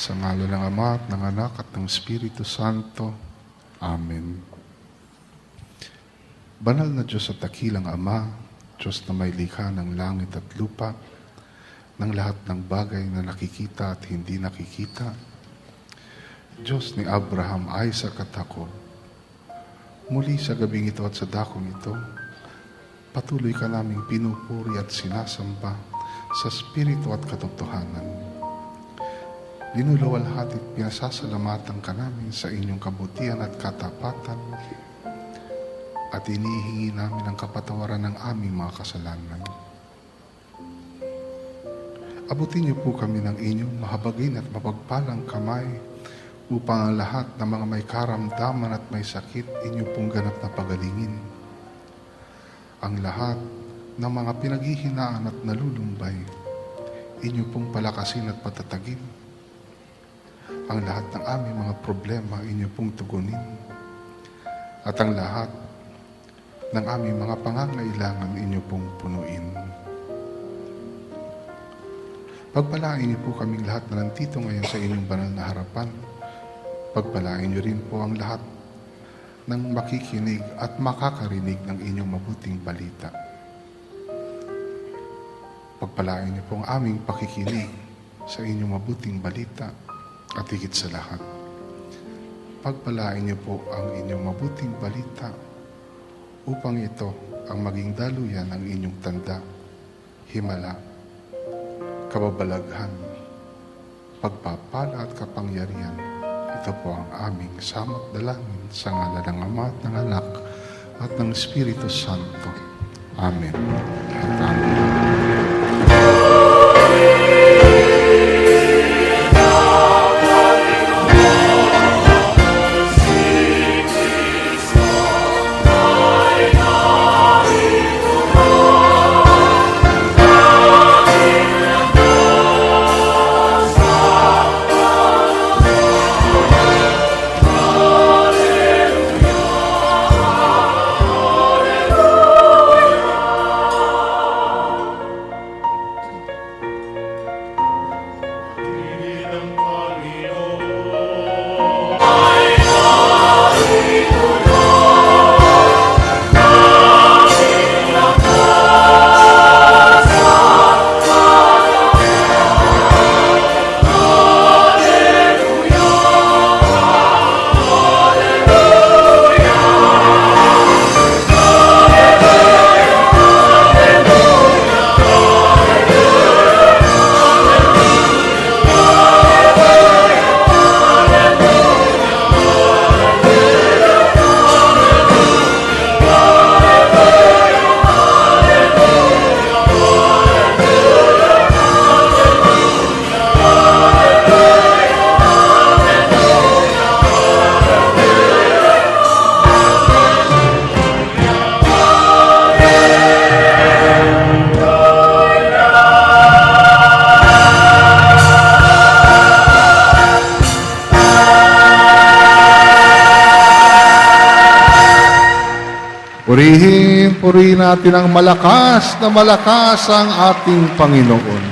Sa ngalan ng Ama at ng Anak at ng Espiritu Santo. Amen. Banal na Diyos at dakilang Ama, Diyos na may likha ng langit at lupa, ng lahat ng bagay na nakikita at hindi nakikita, Diyos ni Abraham, Isaac at Jacob, muli sa gabing ito at sa dakong ito, patuloy ka naming pinupuri at sinasamba sa Espiritu at katotohanan. Linulawalhati at pinasasalamatan ka namin sa inyong kabutihan at katapatan at inihingi namin ang kapatawaran ng aming mga kasalanan. Abutin niyo po kami ng inyong mahabagin at mapagpalang kamay upang ang lahat ng mga may karamdaman at may sakit inyo pong ganap na pagalingin. Ang lahat ng mga pinaghihinaan at nalulumbay inyo pong palakasin at patatagin. Ang lahat ng aming mga problema inyo pong tugunin. At ang lahat ng aming mga pangangailangan inyo pong punuin. Pagpalain niyo po kaming lahat na nandito ngayon sa inyong banal na harapan. Pagpalain niyo rin po ang lahat ng makikinig at makakarinig ng inyong mabuting balita. Pagpalain niyo po ang aming pakikinig sa inyong mabuting balita. At higit sa lahat, pagpalain niyo po ang inyong mabuting balita upang ito ang maging daluyan ng inyong tanda, himala, kababalaghan, pagpapala at kapangyarihan. Ito po ang aming samot dalangin sa ngalan ng Ama at ng Anak at ng Espiritu Santo. Amen. At amen. Purihin natin ang malakas ang ating Panginoon.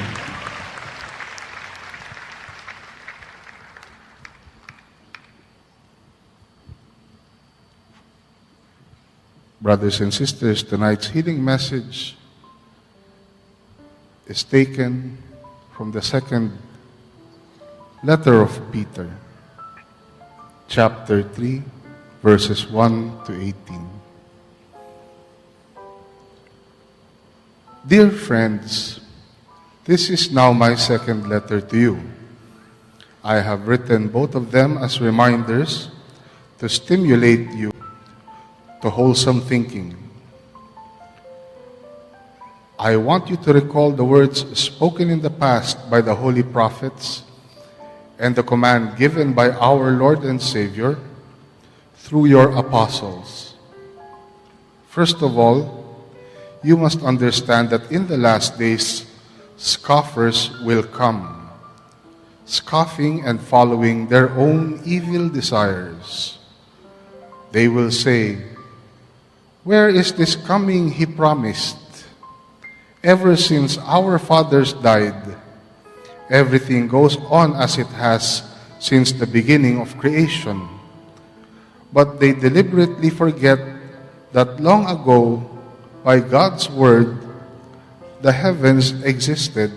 Brothers and sisters, tonight's healing message is taken from the second letter of Peter, chapter 3, verses 1 to 18. Dear friends, this is now my second letter to you. I have written both of them as reminders to stimulate you to wholesome thinking. I want you to recall the words spoken in the past by the holy prophets and the command given by our Lord and Savior through your apostles. First of all, you must understand that in the last days, scoffers will come, scoffing and following their own evil desires. They will say, "Where is this coming he promised? Ever since our fathers died, everything goes on as it has since the beginning of creation. But they deliberately forget that long ago, by God's word, the heavens existed,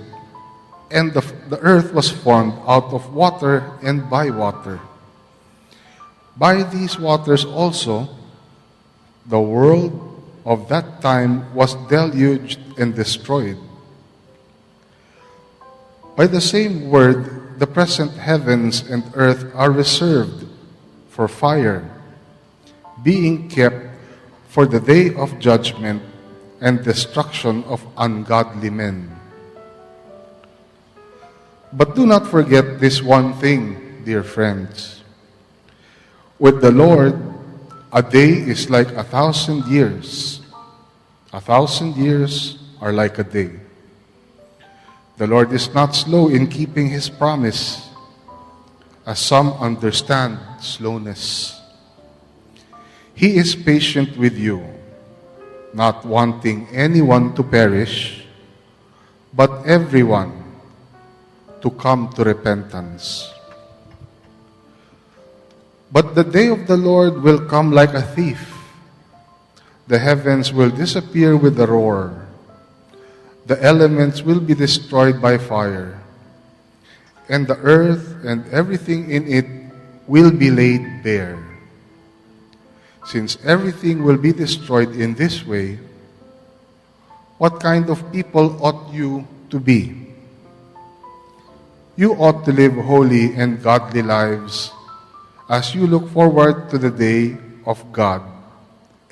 and the earth was formed out of water and by water. By these waters also, the world of that time was deluged and destroyed. By the same word, the present heavens and earth are reserved for fire, being kept for the day of judgment and destruction of ungodly men. But do not forget this one thing, dear friends. With the Lord, a day is like 1,000 years. 1,000 years are like a day. The Lord is not slow in keeping His promise, as some understand slowness. He is patient with you, not wanting anyone to perish, but everyone to come to repentance. But the day of the Lord will come like a thief. The heavens will disappear with a roar. The elements will be destroyed by fire, and the earth and everything in it will be laid bare. Since everything will be destroyed in this way, what kind of people ought you to be? You ought to live holy and godly lives as you look forward to the day of God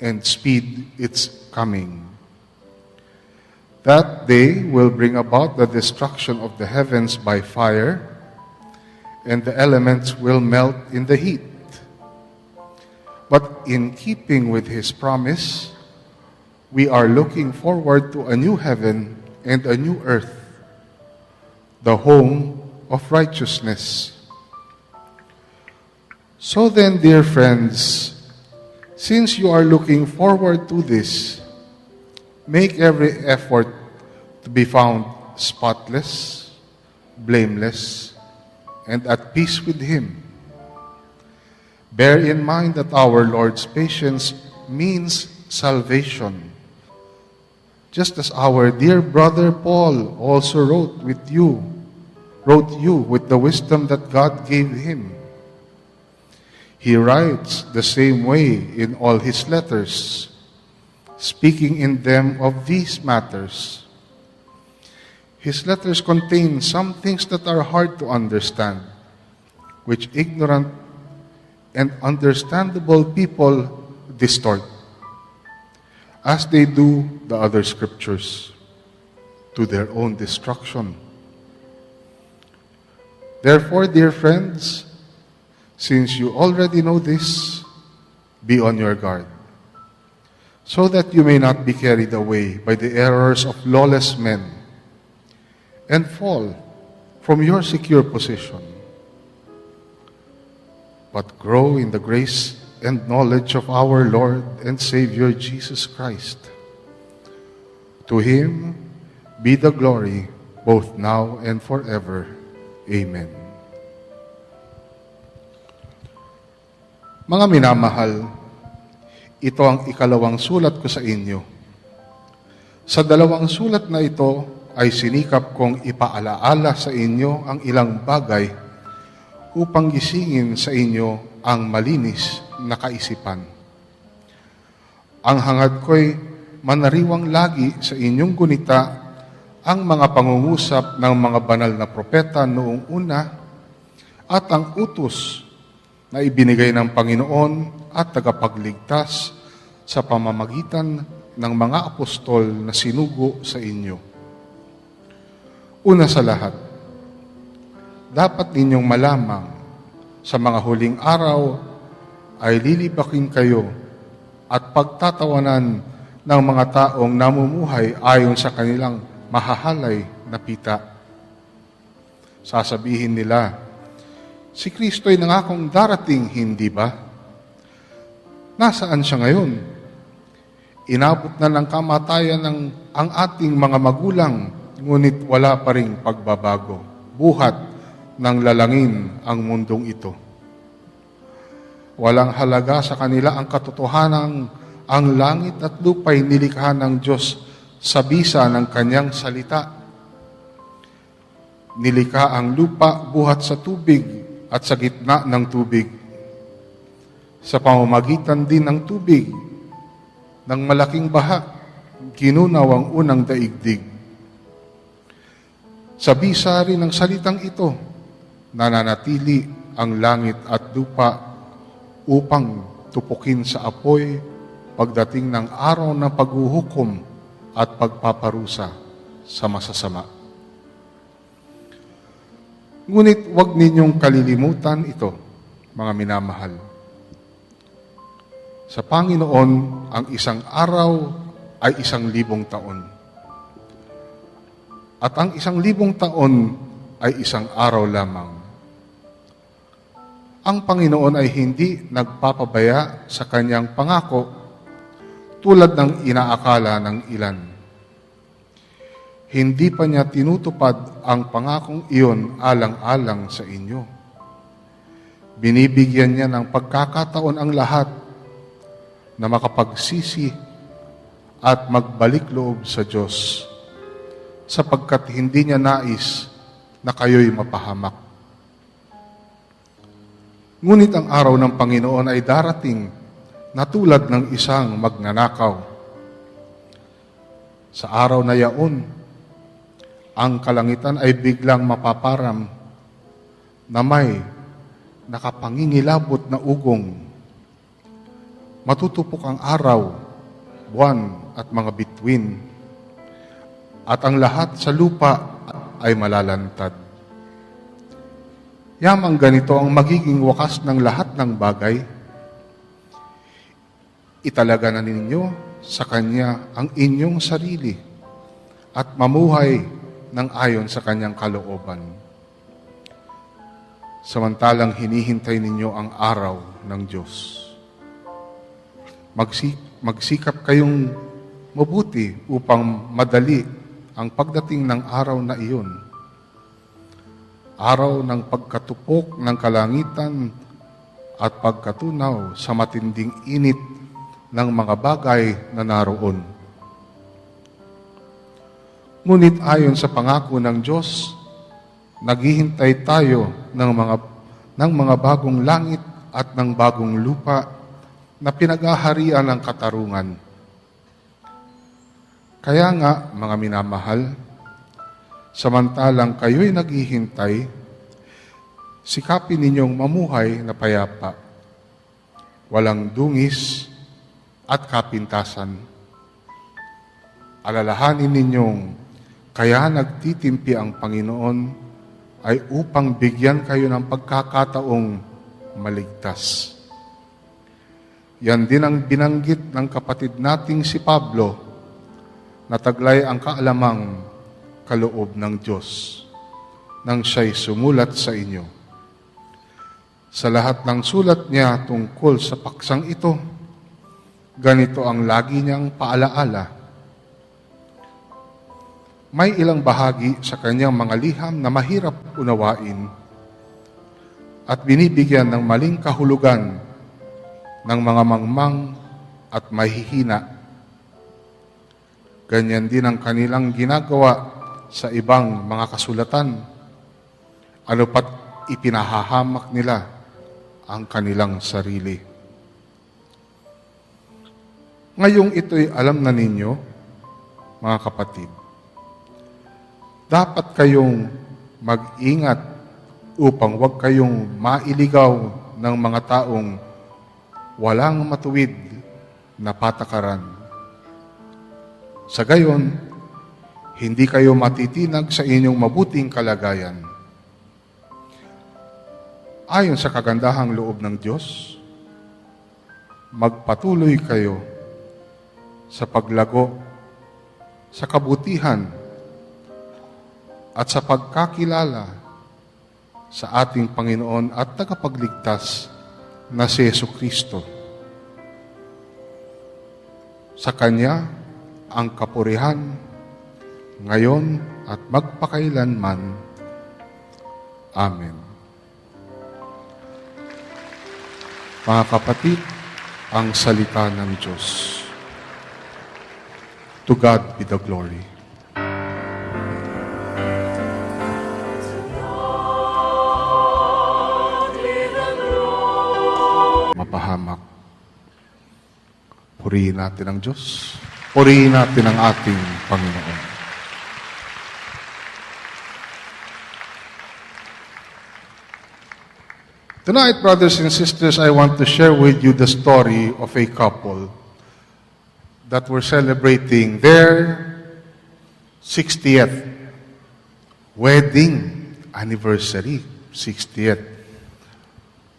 and speed its coming. That day will bring about the destruction of the heavens by fire, and the elements will melt in the heat. But in keeping with His promise, we are looking forward to a new heaven and a new earth, the home of righteousness. So then, dear friends, since you are looking forward to this, make every effort to be found spotless, blameless, and at peace with Him. Bear in mind that our Lord's patience means salvation, just as our dear brother Paul also wrote you with the wisdom that God gave him. He writes the same way in all his letters, speaking in them of these matters. His letters contain some things that are hard to understand, which ignorant and understandable people distort, as they do the other scriptures, to their own destruction. Therefore, dear friends, since you already know this, be on your guard, so that you may not be carried away by the errors of lawless men and fall from your secure position, but grow in the grace and knowledge of our Lord and Savior Jesus Christ. To Him be the glory both now and forever. Amen. Mga minamahal, ito ang ikalawang sulat ko sa inyo. Sa dalawang sulat na ito ay sinikap kong ipaalaala sa inyo ang ilang bagay upang gisingin sa inyo ang malinis na kaisipan. Ang hangad ko'y manariwang lagi sa inyong gunita ang mga pangungusap ng mga banal na propeta noong una at ang utos na ibinigay ng Panginoon at tagapagligtas sa pamamagitan ng mga apostol na sinugo sa inyo. Una sa lahat, dapat ninyong malamang sa mga huling araw ay lilibakin kayo at pagtatawanan ng mga taong namumuhay ayon sa kanilang mahahalay na pita. Sasabihin nila, si Kristo'y nangakong darating, hindi ba? Nasaan siya ngayon? Inabot na ng kamatayan ang ating mga magulang, ngunit wala pa ring pagbabago. buhat ng lalangin ang mundong ito. Walang halaga sa kanila ang katotohanang ang langit at lupa'y nilikha ng Diyos sa bisa ng kanyang salita. Nilikha ang lupa buhat sa tubig at sa gitna ng tubig. Sa pamamagitan din ng tubig, ng malaking baha, ginunaw ang unang daigdig. Sa bisa rin ng salitang ito, nananatili ang langit at lupa upang tupukin sa apoy pagdating ng araw ng paghuhukom at pagpaparusa sa masasama. Ngunit huwag ninyong kalilimutan ito, mga minamahal. Sa Panginoon, ang isang araw ay 1,000 taon. At ang 1,000 taon ay isang araw lamang. Ang Panginoon ay hindi nagpapabaya sa kanyang pangako tulad ng inaakala ng ilan. Hindi pa niya tinutupad ang pangakong iyon alang-alang sa inyo. Binibigyan niya ng pagkakataon ang lahat na makapagsisi at magbalik loob sa Diyos, sapagkat hindi niya nais na kayo'y mapahamak. Ngunit ang araw ng Panginoon ay darating na tulad ng isang magnanakaw. Sa araw na yaon, ang kalangitan ay biglang mapaparam na may nakapangingilabot na ugong. Matutupok ang araw, buwan at mga bituin, at ang lahat sa lupa ay malalantad. Yamang ganito ang magiging wakas ng lahat ng bagay. Italaga na ninyo sa Kanya ang inyong sarili at mamuhay ng ayon sa Kanyang kalooban. Samantalang hinihintay ninyo ang araw ng Diyos. Magsikap kayong mabuti upang madali ang pagdating ng araw na iyon. Araw ng pagkatupok ng kalangitan at pagkatunaw sa matinding init ng mga bagay na naroon. Ngunit ayon sa pangako ng Diyos, naghihintay tayo ng mga bagong langit at ng bagong lupa na pinag-aharian ng katarungan. Kaya nga, mga minamahal, samantalang kayo'y naghihintay, sikapin ninyong mamuhay na payapa, walang dungis at kapintasan. Alalahanin ninyong kaya nagtitimpi ang Panginoon ay upang bigyan kayo ng pagkakataong maligtas. Yan din ang binanggit ng kapatid nating si Pablo na taglay ang kaalamang kaloob ng Diyos nang siya'y sumulat sa inyo. Sa lahat ng sulat niya tungkol sa paksang ito, ganito ang lagi niyang paalaala. May ilang bahagi sa kanyang mga liham na mahirap unawain at binibigyan ng maling kahulugan ng mga mangmang at mahihina. Ganyan din ang kanilang ginagawa sa ibang mga kasulatan, ano pat ipinahahamak nila ang kanilang sarili. Ngayong ito'y alam na ninyo, mga kapatid, dapat kayong mag-ingat upang huwag kayong mailigaw ng mga taong walang matuwid na patakaran. Sa gayon, hindi kayo matitinag sa inyong mabuting kalagayan. Ayon sa kagandahang loob ng Diyos, magpatuloy kayo sa paglago, sa kabutihan, at sa pagkakilala sa ating Panginoon at tagapagligtas na si Jesucristo. Sa Kanya ang kapurihan, ngayon at magpakailanman. Amen. Mga kapatid, ang salita ng Diyos. To God be the glory. Mapahamak. Purihin natin ang Diyos. Purihin natin ang ating Panginoon. Tonight, brothers and sisters, I want to share with you the story of a couple that were celebrating their 60th wedding anniversary. 60th.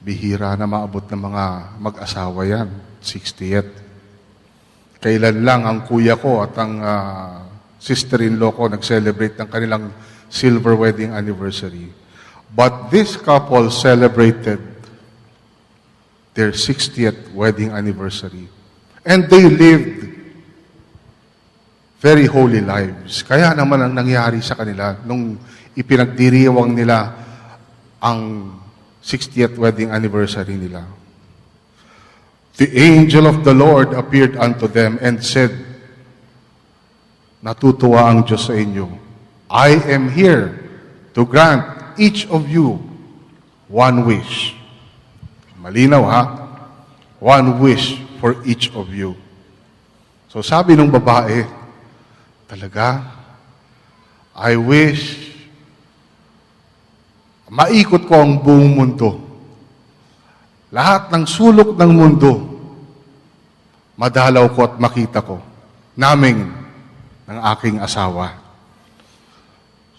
Bihira na maabot ng mga mag-asawa yan. 60th. Kailan lang ang kuya ko at ang sister-in-law ko nag-celebrate ng kanilang silver wedding anniversary. But this couple celebrated their 60th wedding anniversary. And they lived very holy lives. Kaya naman ang nangyari sa kanila nung ipinagdiriwang nila ang 60th wedding anniversary nila. The angel of the Lord appeared unto them and said, natutuwa ang Diyos sa inyo. I am here to grant each of you one wish. Malinaw ha? One wish for each of you. So sabi ng babae, talaga, I wish maikot ko ang buong mundo. Lahat ng sulok ng mundo, madalaw ko at makita ko, naming ng aking asawa.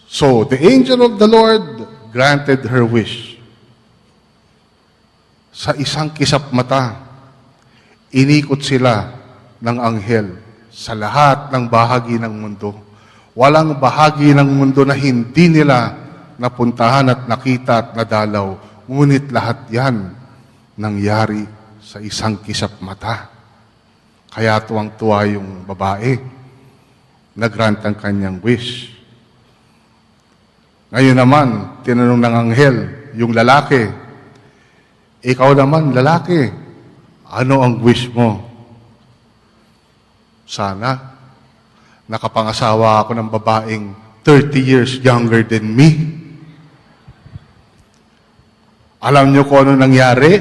So, the angel of the Lord granted her wish. Sa isang kisap mata, inikot sila ng anghel sa lahat ng bahagi ng mundo. Walang bahagi ng mundo na hindi nila napuntahan at nakita at nadalaw. Ngunit lahat yan nangyari sa isang kisap mata. Kaya tuwang-tuwa yung babae. Nagrant ang kanyang wish. Ngayon naman, tinanong ng anghel, yung lalaki, ikaw naman, lalaki, ano ang wish mo? Sana, nakapangasawa ako ng babaeng 30 years younger than me. Alam niyo kung ano nangyari?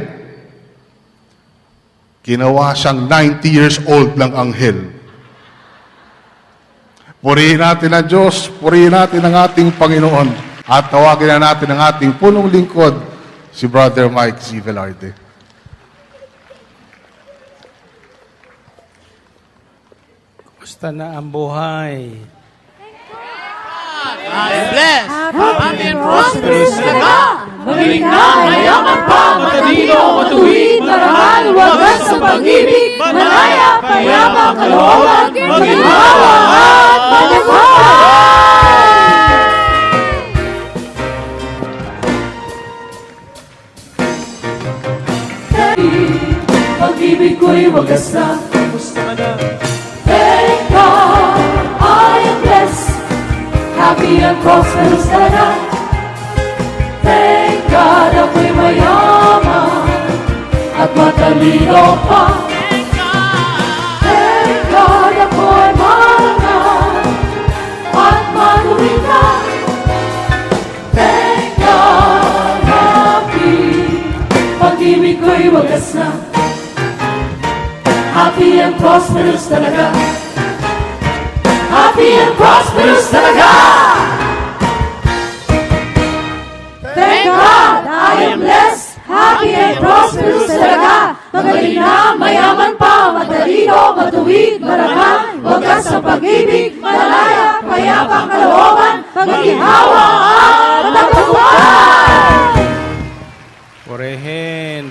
Ginawa siyang 90 years old ng anghel. Purihin natin ang Diyos, purihin natin ang ating Panginoon, at tawagin na natin ang ating punong lingkod, si Brother Mike Z. Velarde. Kumusta na ang buhay? I am blessed, happy and prosperous talaga. Magaling na, mayaman pa, matalino, matuwid, marangal, wagas sa pag-ibig, malaya, payapa, kalooban, maginhawa at matagumpay. Pag-ibig ko'y wagas na. Thank God, I am blessed, happy and prosperous talaga. Thank God, ako'y mayaman at matalino pa. Thank God, ako'y marangal at matuwid na. Thank God, happy, pag-ibig ko'y wagas na. Happy and prosperous talaga. Happy and prosperous talaga. Thank God, I am blessed, happy and prosperous talaga. Magaling na, mayaman pa, matalino, matuwid, marangal, wagas sa pag-ibig, malaya, payapang kalooban, paghihawa at matagumpay.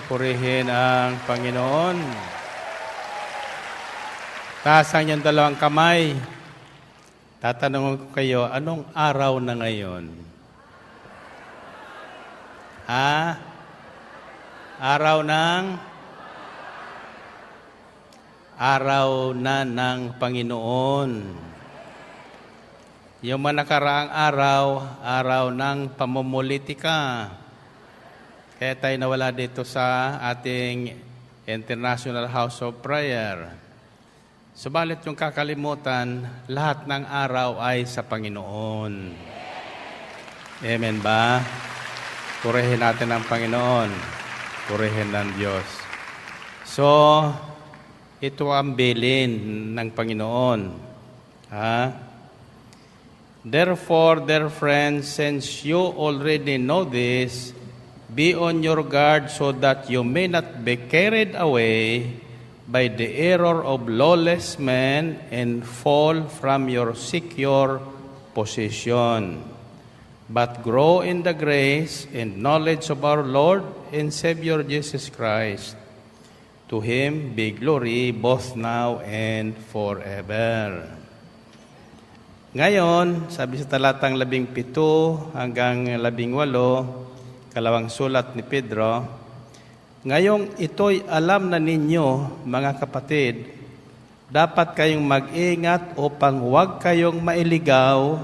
Purihin ang Panginoon. Taas ang iyong dalawang kamay. Tatanungin ko kayo, anong araw na ngayon? Ha? Araw na ng Panginoon. Yung mga nakaraang araw, araw ng pamumulitika. Kaya tayo nawala dito sa ating International House of Prayer. Subalit yung kakalimutan, lahat ng araw ay sa Panginoon. Amen ba? Purihin natin ang Panginoon. Purihin ng Diyos. So, ito ang bilin ng Panginoon. Therefore, dear friends, since you already know this, be on your guard so that you may not be carried away by the error of lawless men and fall from your secure position. But grow in the grace and knowledge of our Lord and Savior Jesus Christ. To Him be glory both now and forever. Ngayon, sabi sa talatang 17 hanggang 18, kalawang sulat ni Pedro, ngayong ito'y alam na ninyo, mga kapatid, dapat kayong mag-ingat upang huwag kayong mailigaw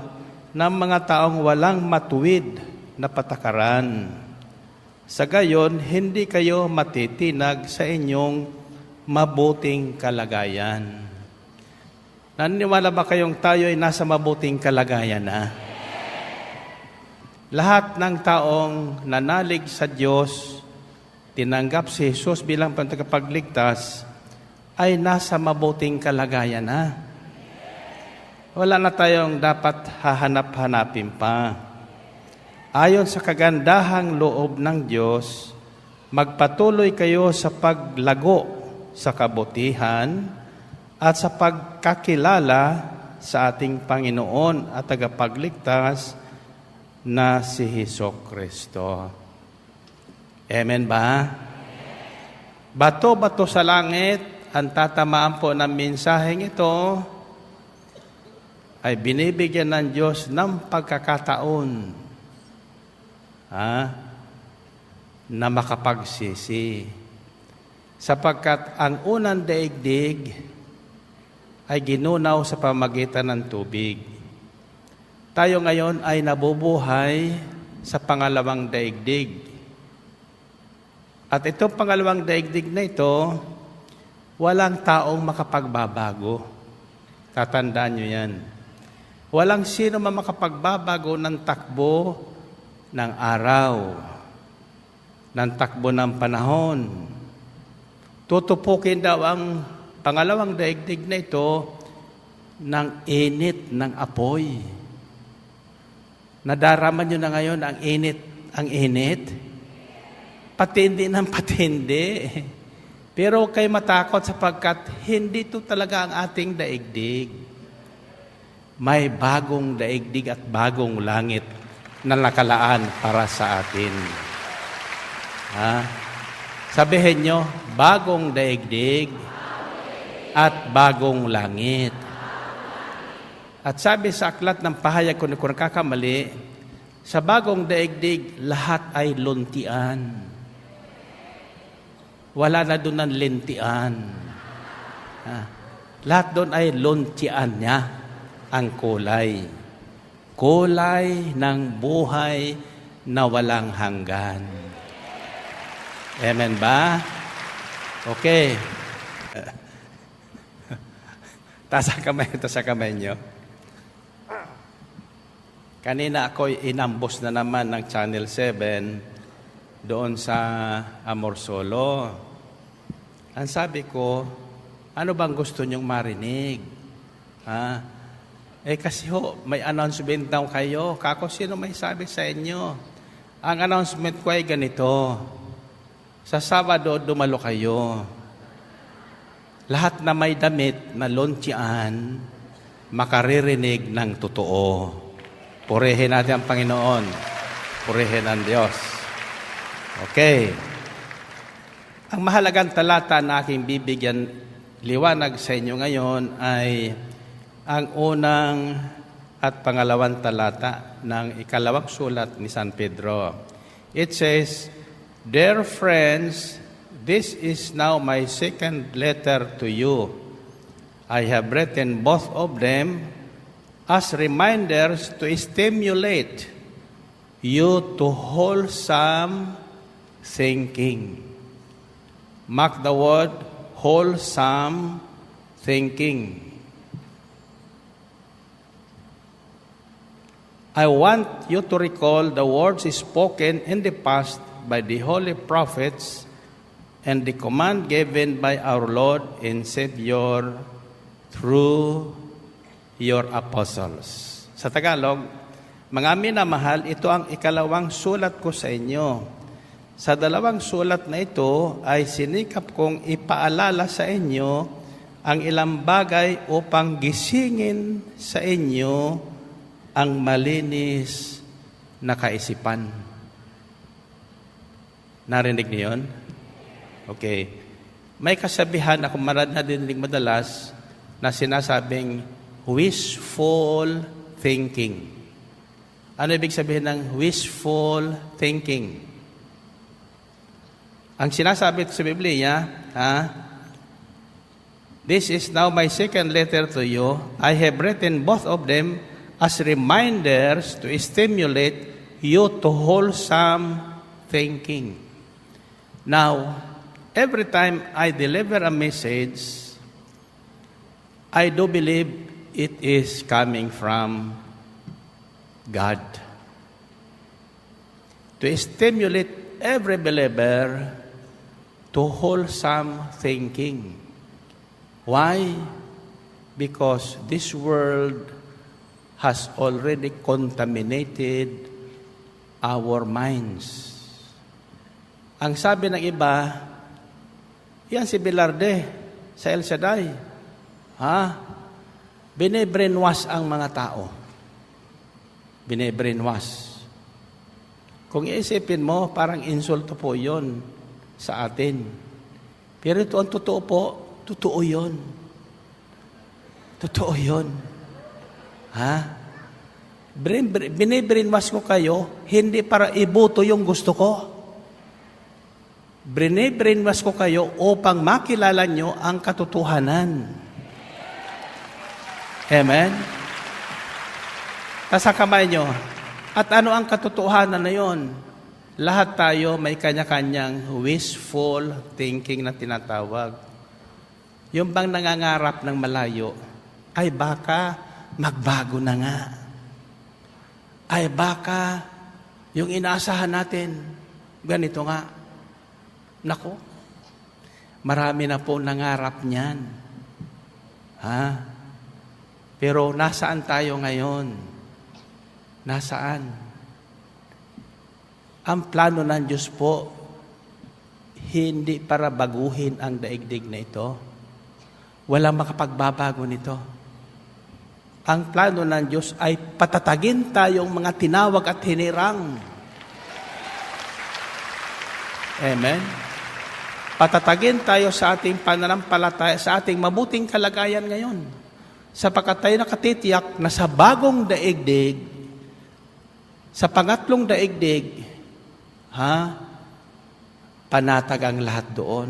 ng mga taong walang matuwid na patakaran. Sa gayon, hindi kayo matitinag sa inyong mabuting kalagayan. Naniniwala ba kayong tayo ay nasa mabuting kalagayan na? Lahat ng taong nanalig sa Diyos, tinanggap si Jesus bilang tagapagligtas, ay nasa mabuting kalagayan na. Wala na tayong dapat hahanap-hanapin pa. Ayon sa kagandahang loob ng Diyos, magpatuloy kayo sa paglago sa kabutihan at sa pagkakilala sa ating Panginoon at tagapagligtas na si Hesukristo. Amen ba? Bato-bato sa langit, ang tatamaan po ng mensaheng ito ay binibigyan ng Diyos ng pagkakataon na makapagsisi. Sapagkat ang unang daigdig ay ginunaw sa pamagitan ng tubig. Tayo ngayon ay nabubuhay sa pangalawang daigdig. At itong pangalawang daigdig na ito, walang taong makapagbabago. Tatandaan nyo yan. Walang sino man makapagbabago ng takbo ng araw, ng takbo ng panahon. Tutupukin daw ang pangalawang daigdig na ito ng init ng apoy. Nadarama nyo na ngayon ang init? Patindi ng patindi. Pero huwag kayo matakot sapagkat hindi ito talaga ang ating daigdig. May bagong daigdig at bagong langit na nakalaan para sa atin. Sabihin nyo, bagong daigdig at bagong langit. At sabi sa aklat ng pahayag, kung nakakamali, sa bagong daigdig, lahat ay luntian. Wala na doon ng lintian. Lahat doon ay luntian niya, ang kulay. Kulay ng buhay na walang hanggan. Amen ba? Okay. Taas sa kamay nyo. Kanina ako'y inambos na naman ng Channel 7 doon sa Amorsolo. Ang sabi ko, ano bang gusto nyong marinig? Kasi may announcement daw kayo. Kako, sino may sabi sa inyo? Ang announcement ko ay ganito. Sa Sabado, dumalo kayo. Lahat na may damit na lontian, makaririnig ng totoo. Purihin natin ang Panginoon. Purihin ang Diyos. Okay. Ang mahalagang talata na aking bibigyan liwanag sa inyo ngayon ay ang unang at pangalawang talata ng ikalawang sulat ni San Pedro. It says, Dear friends, this is now my second letter to you. I have written both of them as reminders to stimulate you to wholesome thinking. Mark the word, wholesome thinking. I want you to recall the words spoken in the past by the holy prophets and the command given by our Lord and Savior through your apostles. Sa Tagalog, mga minamahal, ito ang ikalawang sulat ko sa inyo. Sa dalawang sulat na ito ay sinikap kong ipaalala sa inyo ang ilang bagay upang gisingin sa inyo ang malinis na kaisipan. Narinig niyo yun? Okay. May kasabihan ako nadinig madalas na sinasabing wishful thinking. Ano ibig sabihin ng wishful thinking? Ang sinasabi sa Biblia, this is now my second letter to you. I have written both of them as reminders to stimulate you to wholesome thinking. Now, every time I deliver a message, I do believe it is coming from God. To stimulate every believer to wholesome thinking. Why? Because this world has already contaminated our minds. Ang sabi ng iba, yan si Bilarde sa El Shaddai. Bine-brainwash ang mga tao. Bine-brainwash. Kung iisipin mo, parang insulto po yon sa atin. Pero ito ang totoo po, totoo yun. Totoo yun. Bine-brainwash ko kayo, hindi para ibuto yung gusto ko. Bine-brainwash ko kayo upang makilala nyo ang katotohanan. Amen? Nasa kamay nyo. At ano ang katotohanan na yon? Lahat tayo may kanya-kanyang wishful thinking na tinatawag. Yung bang nangangarap ng malayo, ay baka magbago na nga. Ay baka yung inaasahan natin, ganito nga. Nako, marami na po nangarap niyan. Pero nasaan tayo ngayon? Nasaan? Ang plano ng Diyos po, hindi para baguhin ang daigdig na ito. Walang makapagbabago nito. Ang plano ng Diyos ay patatagin tayong mga tinawag at hinirang. Amen? Patatagin tayo sa ating pananampalataya, sa ating mabuting kalagayan ngayon. Sapagkat tayo nakatitiyak na sa bagong daigdig, sa pangatlong daigdig, panatag ang lahat doon.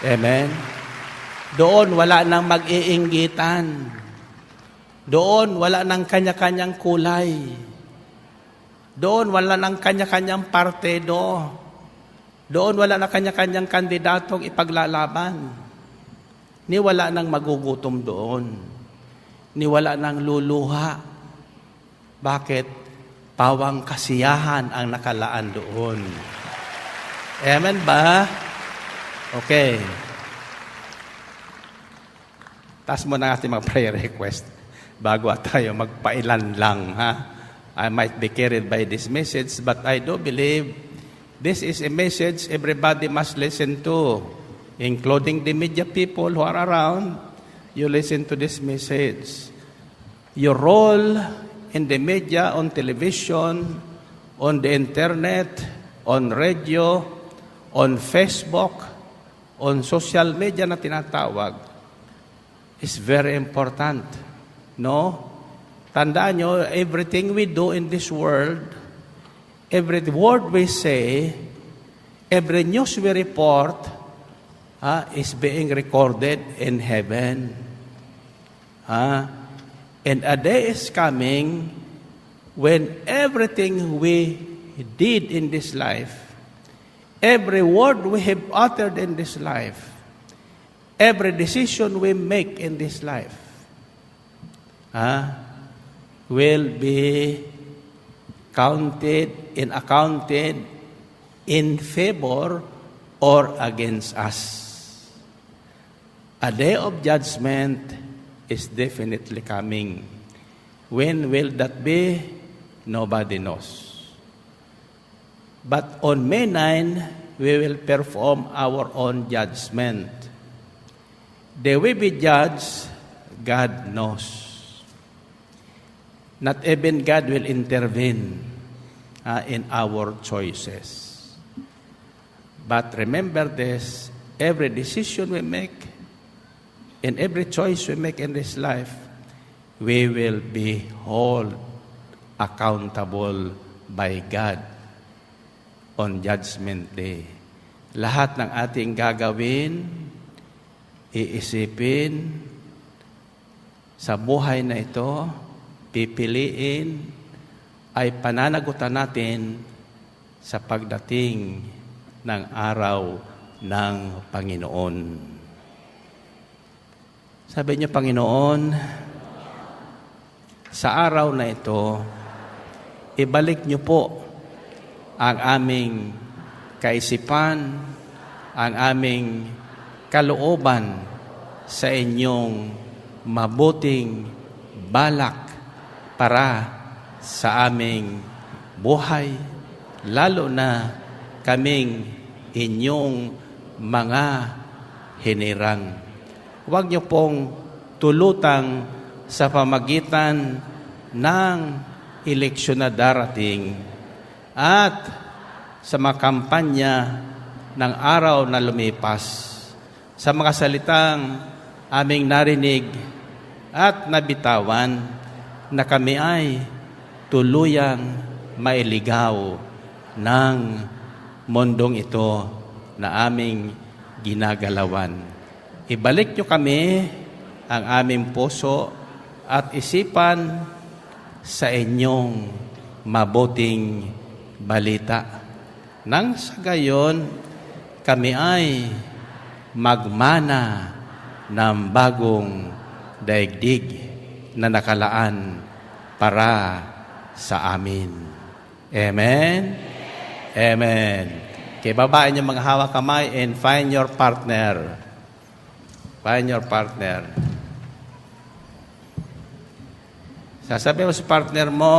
Amen? Doon wala nang mag-iinggitan. Doon wala nang kanya-kanyang kulay. Doon wala nang kanya-kanyang partido. Doon wala nang kanya-kanyang kandidatong ipaglalaban. Ni wala nang magugutom doon. Ni wala nang luluha. Bakit? Pawang kasiyahan ang nakalaan doon. Amen ba? Okay. Taas mo na natin mag-prayer request bago tayo magpailan lang. I might be carried by this message, but I do believe this is a message everybody must listen to, including the media people who are around. You listen to this message. Your role in the media, on television, on the internet, on radio, on Facebook, on social media na tinatawag, is very important. No? Tandaan nyo, everything we do in this world, every word we say, every news we report, is being recorded in heaven. And a day is coming when everything we did in this life, every word we have uttered in this life, every decision we make in this life, will be accounted in favor or against us. A day of judgment is definitely coming. When will that be? Nobody knows. But on May 9, we will perform our own judgment. They will be judged, God knows. Not even God will intervene in our choices. But remember this, every decision we make, and every choice we make in this life, we will be held accountable by God on Judgment Day. Lahat ng ating gagawin, iisipin sa buhay na ito, pipiliin, ay pananagutan natin sa pagdating ng araw ng Panginoon. Sabi niyo, Panginoon, sa araw na ito, ibalik niyo po ang aming kaisipan, ang aming kalooban sa inyong mabuting balak para sa aming buhay, lalo na kaming inyong mga hinirang. Huwag niyo pong tulutang sa pamagitan ng eleksyon na darating at sa mga kampanya ng araw na lumipas, sa mga salitang aming narinig at nabitawan, na kami ay tuluyang mailigaw ng mundong ito na aming ginagalawan. Ibalik niyo kami ang aming puso at isipan sa inyong mabuting balita. Nang sa gayon, kami ay magmana ng bagong daigdig na nakalaan para sa amin. Amen? Amen. Okay, babae niyo mga hawak kamay and find your partner. Find your partner. Sasabihin mo sa partner mo,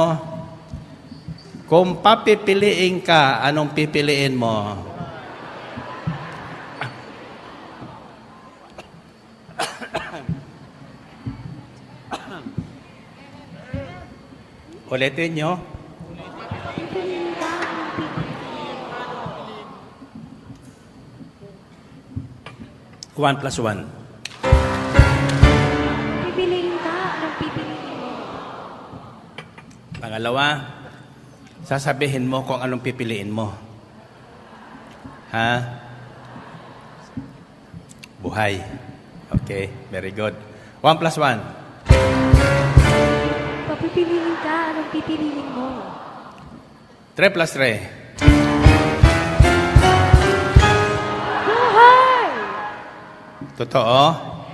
kung papipiliin ka, anong pipiliin mo? Ulitin nyo. 1 plus 1. Pipiliin ka. Anong pipiliin mo? Pangalawa, sasabihin mo kung anong pipiliin mo. Ha? Buhay. Okay, very good. 1 plus 1. Papipiliin ka. Anong pipiliin mo? 3 plus 3. Buhay! Totoo?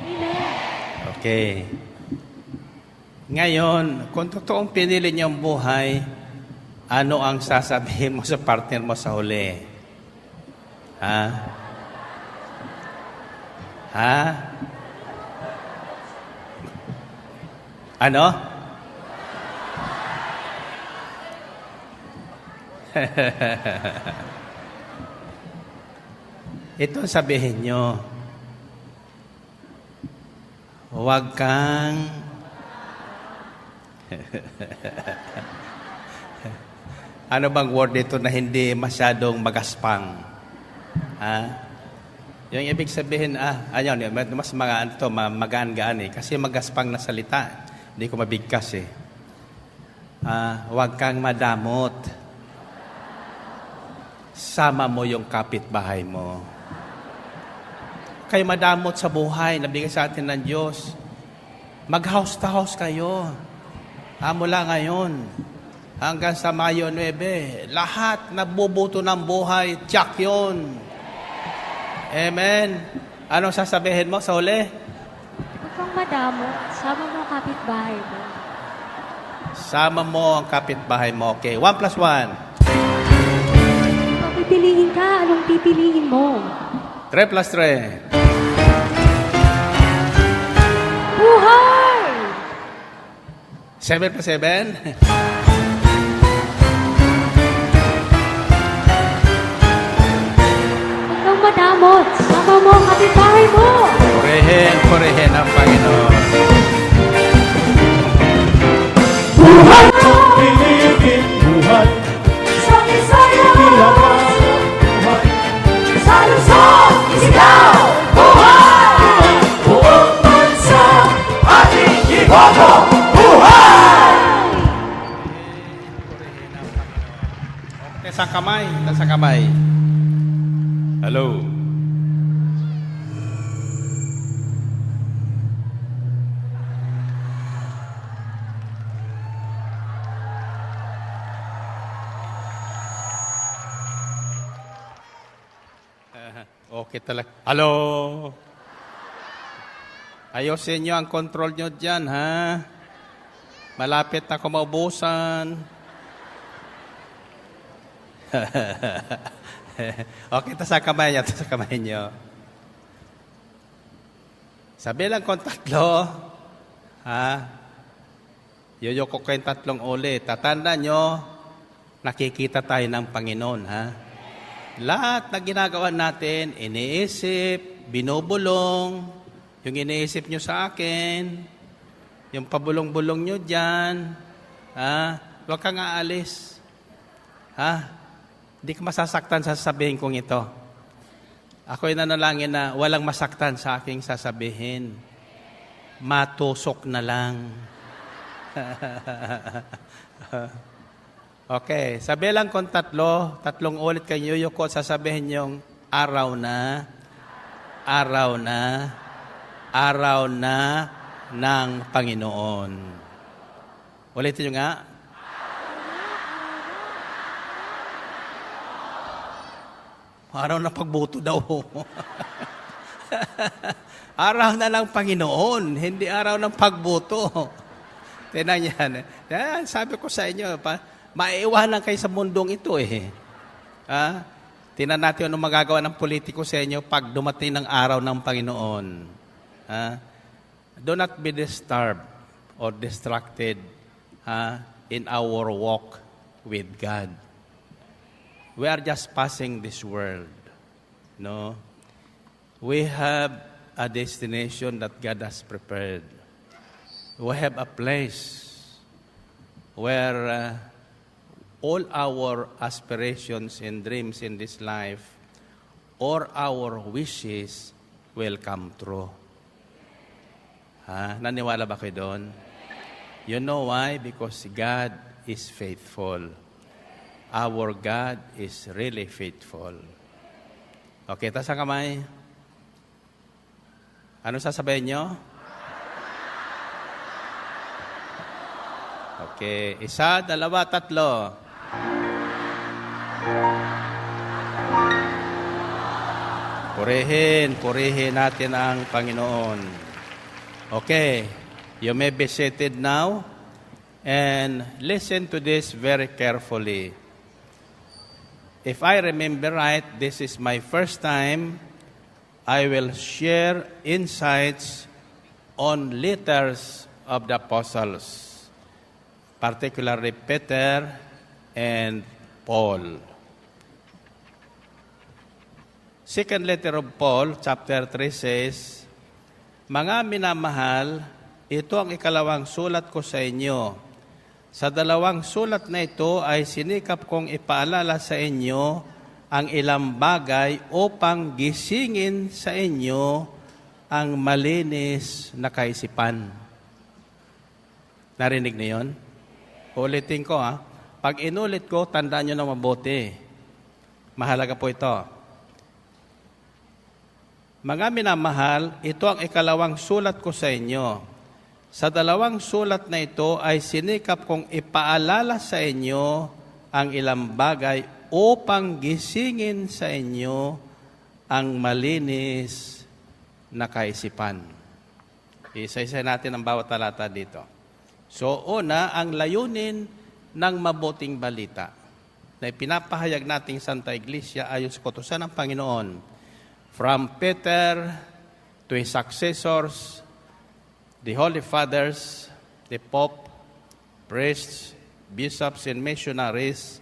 Amen. Okay. Ngayon, kung totoong pinili niyo ang buhay, ano ang sasabihin mo sa partner mo sa huli? Ha? Ha? Ano? Ito sabihin nyo. Huwag kang ano bang word dito na hindi masyadong magaspang? Ha? Yung ibig sabihin, ayun, mas magaan-gaan eh. Kasi magaspang na salita. Hindi ko mabigkas eh. Huwag kang madamot. Sama mo yung kapitbahay mo. Kayo madamot sa buhay, nabigay sa atin ng Diyos. Mag-house to house kayo. Mula ngayon hanggang sa Mayo 9, lahat nabubuto ng buhay, tiyak yun. Amen. Anong sasabihin mo sa huli? Huwag kang madamo. Sama mo ang kapitbahay mo. Sama mo ang kapitbahay mo. Okay, 1 plus 1. Kung pipiliin ka, anong pipiliin mo? 3 plus 3. Buhay! 7 plus 7. Huwag kang madamot. Sama mo ang kapitbahay mo. Purihin ang Panginoon. Buhay! Pinipin buhay! Isang Bisaya! Ilakas buhay! Sa Luzon, isigaw! Buhay! Buong bansa ating iboto! Buhay! Sa kamay. Sa kamay. Hello. Okay talaga. Hello. Ayusin nyo ang control nyo dyan, ha? Malapit na ako maubusan. Okay, sa kamay nyo. Sa kamay nyo. Sabi lang kung 3, ha? Yuyoko kayong 3 ulit. Tatanda nyo, nakikita tayo ng Panginoon, ha? Lahat na ginagawa natin, iniisip, binubulong, yung iniisip nyo sa akin, yung pabulong-bulong nyo dyan, ha? Huwag kang aalis. Ha? Hindi ka masasaktan sa sasabihin kong ito. Ako'y nanalangin na walang masaktan sa aking sasabihin. Matusok na lang. Okay, sabi lang kung 3 ulit kayo yuyuko, sasabihin yung araw na ng Panginoon. Ulitin nyo nga. Araw na pagbuto daw. Araw na ng Panginoon, hindi araw ng pagbuto. Tinan yan. Yan, sabi ko sa inyo, maiiwanan kayo sa mundong ito eh. Tinan natin anong magagawa ng politiko sa inyo pag dumating ng araw ng Panginoon. Do not be disturbed or distracted in our walk with God. We are just passing this world. No? We have a destination that God has prepared. We have a place where all our aspirations and dreams in this life or our wishes will come true. Naniwala ba kayo doon? You know why? Because God is faithful. Our God is really faithful. Okay, taas ang kamay. Ano sasabihin nyo? Okay, 1, 2, 3. Purihin natin ang Panginoon. Okay, you may be seated now and listen to this very carefully. If I remember right, this is my first time I will share insights on letters of the apostles, particularly Peter and Paul. Second letter of Paul, chapter 3 says, "Mga minamahal, ito ang ikalawang sulat ko sa inyo. Sa 2 sulat na ito ay sinikap kong ipaalala sa inyo ang ilang bagay upang gisingin sa inyo ang malinis na kaisipan." Narinig na yun? Ulitin ko Pag inulit ko, tandaan nyo na mabuti. Mahalaga po ito. Mga minamahal, ito ang ikalawang sulat ko sa inyo. Sa dalawang sulat na ito ay sinikap kong ipaalala sa inyo ang ilang bagay upang gisingin sa inyo ang malinis na kaisipan. Isa-isa natin ang bawat talata dito. So, una, ang layunin ng mabuting balita na ipinapahayag nating Santa Iglesia ayon sa kautusan ng Panginoon. From Peter to his successors, the Holy Fathers, the Pope, priests, bishops, and missionaries,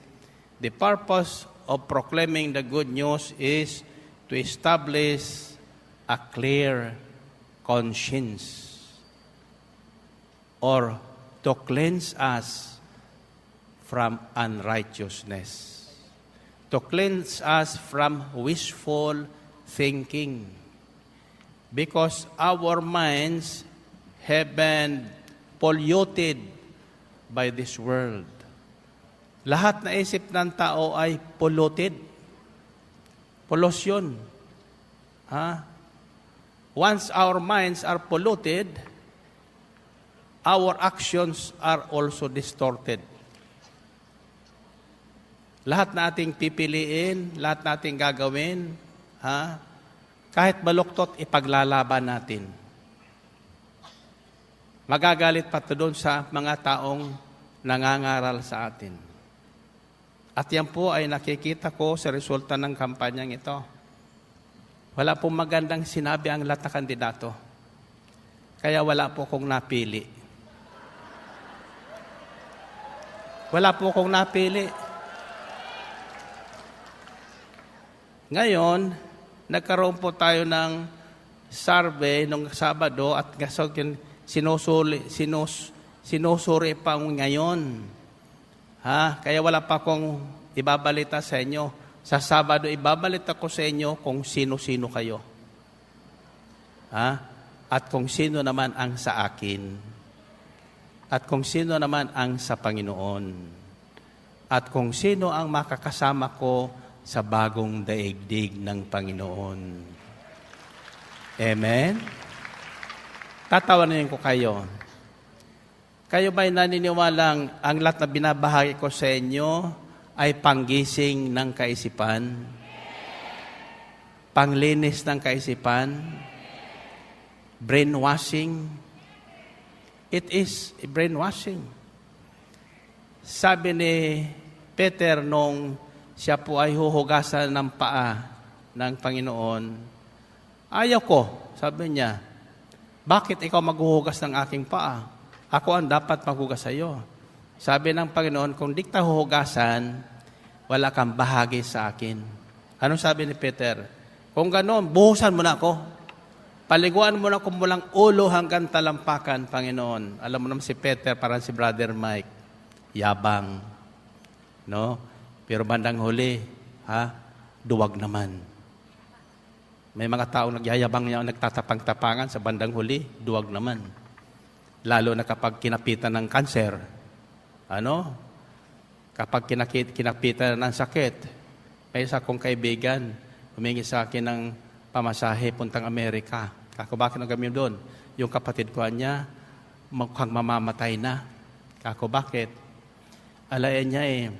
the purpose of proclaiming the good news is to establish a clear conscience or to cleanse us from unrighteousness, to cleanse us from wishful thinking, because our minds have been polluted by this world. Lahat na isip ng tao ay polluted. Pollution. Once our minds are polluted, our actions are also distorted. Lahat na ating pipiliin, lahat na ating gagawin, kahit baluktot, ipaglalaban natin. Magagalit pa ito doon sa mga taong nangangaral sa atin. At yan po ay nakikita ko sa resulta ng kampanyang ito. Wala pong magandang sinabi ang lahat na kandidato. Kaya wala po kong napili. Wala po kong napili. Ngayon, nagkaroon po tayo ng survey nung Sabado at sinusuri pa ngayon. Kaya wala pa akong ibabalita sa inyo. Sa Sabado, ibabalita ko sa inyo kung sino-sino kayo. At kung sino naman ang sa akin. At kung sino naman ang sa Panginoon. At kung sino ang makakasama ko sa bagong daigdig ng Panginoon. Amen? Tatawanin ko kayo. Kayo ba'y naniniwalang ang lahat na binabahagi ko sa inyo ay panggising ng kaisipan? Panglinis ng kaisipan? Brainwashing? It is brainwashing. Sabi ni Peter nung siya po ay huhugasan ng paa ng Panginoon, ayaw ko, sabi niya, bakit ikaw maghuhugas ng aking paa? Ako ang dapat maghugas sa iyo. Sabi ng Panginoon, kung di kita huhugasan, wala kang bahagi sa akin. Anong sabi ni Peter? Kung gano'n, buhusan mo na ako. Paliguan mo na ako mulang ulo hanggang talampakan, Panginoon. Alam mo naman si Peter, parang si Brother Mike, yabang. No? Pero bandang huli, duwag naman. May mga taong nagyayabang niya, nagtatapang-tapangan sa bandang huli, duwag naman. Lalo na kapag kinapitan ng kanser. Kapag kinapitan ng sakit. May isa kong kaibigan, humingi sa akin ng pamasahe puntang Amerika. Kako, bakit ang gamitin doon? Yung kapatid ko niya, mukhang mamamatay na. Kako, bakit? Alayan niya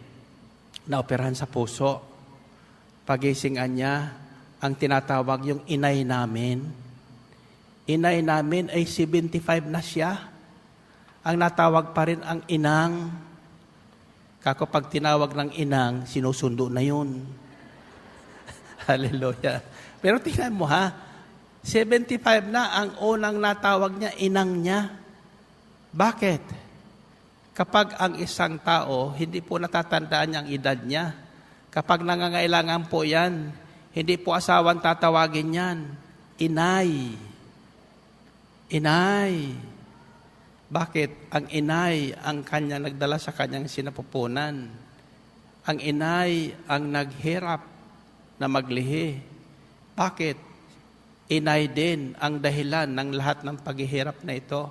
naoperahan sa puso. Pagisingan niya, ang tinatawag yung inay namin. Inay namin ay 75 na siya. Ang natawag pa rin ang inang. Kako pag tinawag ng inang, sinusundo na yun. Hallelujah. Pero tingnan mo 75 na ang unang natawag niya, inang niya. Bakit? Kapag ang isang tao, hindi po natatandaan ang edad niya. Kapag nangangailangan po yan, hindi po asawang tatawagin yan. Inay. Inay. Bakit? Ang inay ang kanya nagdala sa kanyang sinapupunan. Ang inay ang naghirap na maglihi. Bakit? Inay din ang dahilan ng lahat ng paghihirap na ito.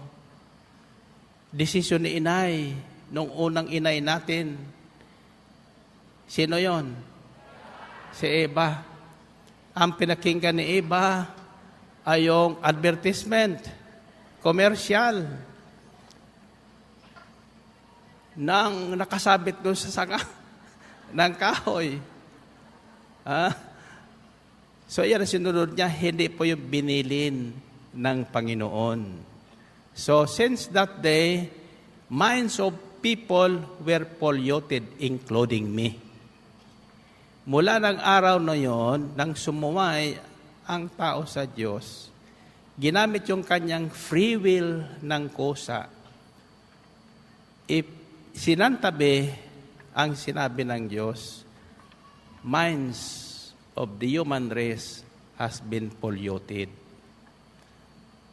Desisyon ni inay, nung unang inay natin. Sino yon? Si Eva. Ang pinakinggan ni Eva ay yung advertisement, commercial. ng nakasabit doon sa sanga ng kahoy. So yan ang sinunod niya, hindi po yung binilin ng Panginoon. So since that day, minds of people were polluted, including me. Mula ng araw na yon, nang sumuway ang tao sa Diyos, ginamit yung kanyang free will ng kusa. Sinantabi ang sinabi ng Diyos, minds of the human race has been polluted.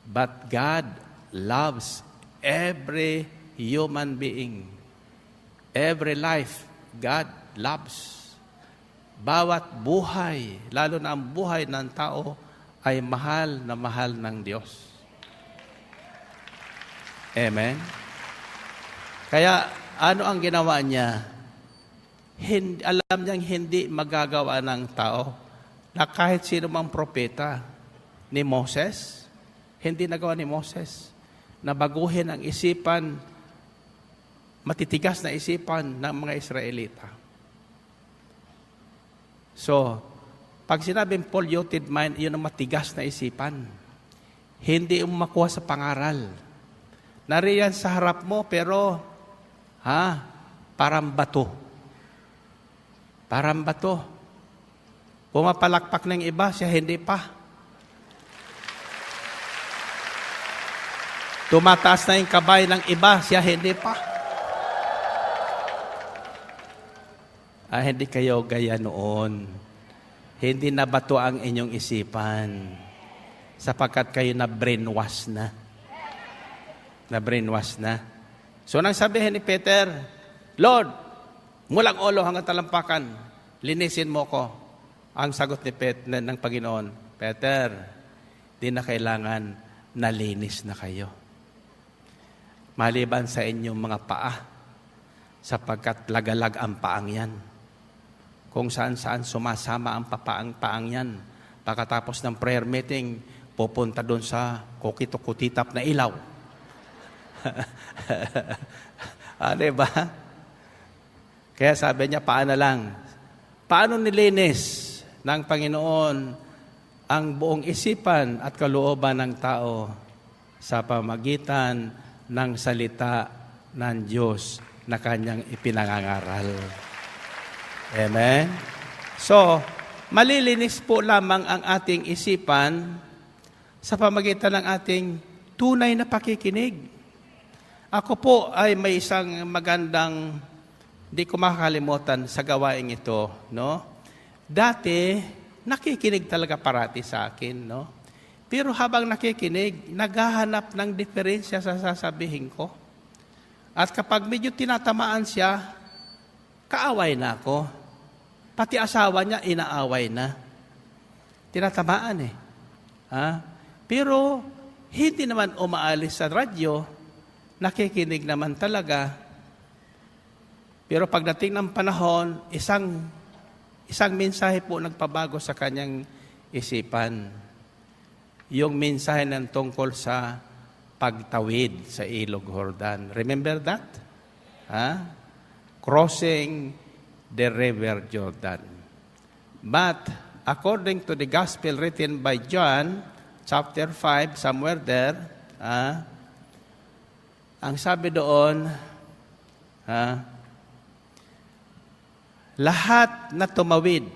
But God loves every human being. Every life, God loves. Bawat buhay, lalo na ang buhay ng tao, ay mahal na mahal ng Diyos. Amen? Kaya, ano ang ginawa niya? Alam niyang hindi magagawa ng tao na kahit sino mang propeta ni Moses, hindi nagawa ni Moses na baguhin ang isipan, matitigas na isipan ng mga Israelita. So, pag sinabing polluted mind, yun ang matigas na isipan. Hindi mo makuha sa pangaral. Nariyan sa harap mo, pero, parang bato. Parang bato. Pumapalakpak ng iba, siya hindi pa. Tumataas na yung kabay ng iba, siya hindi pa. Hindi kayo gaya noon. Hindi na bato ang inyong isipan sapagkat kayo na brainwash na. Na brainwash na. So nang sabihin ni Peter, Lord, mulang ulo hanggang talampakan, linisin mo ko. Ang sagot ni ng Panginoon, Peter, di na kailangan nalinis na kayo. Maliban sa inyong mga paa, sapagkat lagalag ang paang yan. Kung saan-saan sumasama ang paang yan. Pagkatapos ng prayer meeting, pupunta doon sa kukitap na ilaw. Diba? Kaya sabi niya, paano lang? Paano nilinis ng Panginoon ang buong isipan at kalooban ng tao sa pamagitan ng salita ng Diyos na kanyang ipinangangaral? Amen? So, malilinis po lamang ang ating isipan sa pamagitan ng ating tunay na pakikinig. Ako po ay may isang magandang, di ko makakalimutan sa gawaing ito, no? Dati, nakikinig talaga parati sa akin, no? Pero habang nakikinig, naghahanap ng diferensya sa sasabihin ko. At kapag medyo tinatamaan siya, kaaway na ako. Pati asawa niya, inaaway na. Tinatamaan eh. Pero, hindi naman umaalis sa radyo, nakikinig naman talaga. Pero pagdating ng panahon, isang mensahe po nagpabago sa kanyang isipan. Yung mensahe ng tungkol sa pagtawid sa Ilog Jordan. Remember that? Crossing the river Jordan. But according to the gospel written by John, chapter 5, somewhere there, ang sabi doon, lahat na tumawid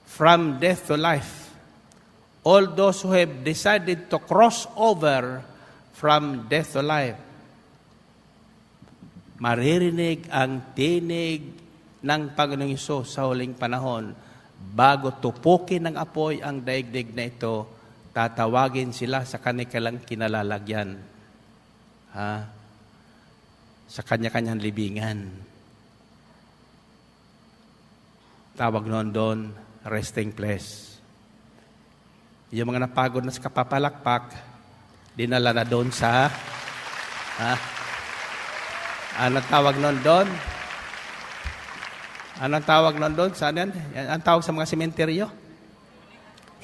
from death to life, all those who have decided to cross over from death to life, maririnig ang tinig ng Panginoong Hesus sa huling panahon. Bago tupukin ng apoy ang daigdig na ito, tatawagin sila sa kanilang kinalalagyan. Sa kanya-kanyang libingan. Tawag noon doon, resting place. Yung mga napagod na sa kapapalakpak, dinala na doon sa anong tawag noon doon? Anong tawag noon doon? Saan yan? Ang tawag sa mga sementeryo?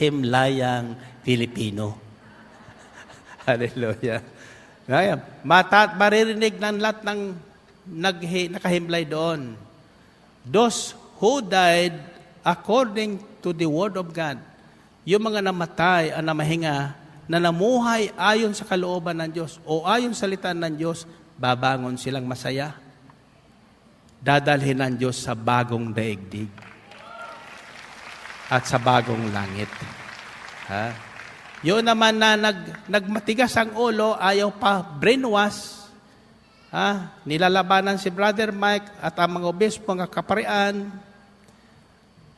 Himlayang Pilipino. Hallelujah. Ngayon, maririnig ng lahat ng nakahimlay doon. Those who died according to the Word of God, yung mga namatay, ang namahinga, na namuhay ayon sa kalooban ng Diyos o ayon sa salita ng Diyos, babangon silang masaya. Dadalhin ng Diyos sa bagong daigdig at sa bagong langit. Ha? Yun naman na nagmatigas ang ulo, ayaw pa brainwash, nilalabanan si Brother Mike at ang mga obispo ng kaparian,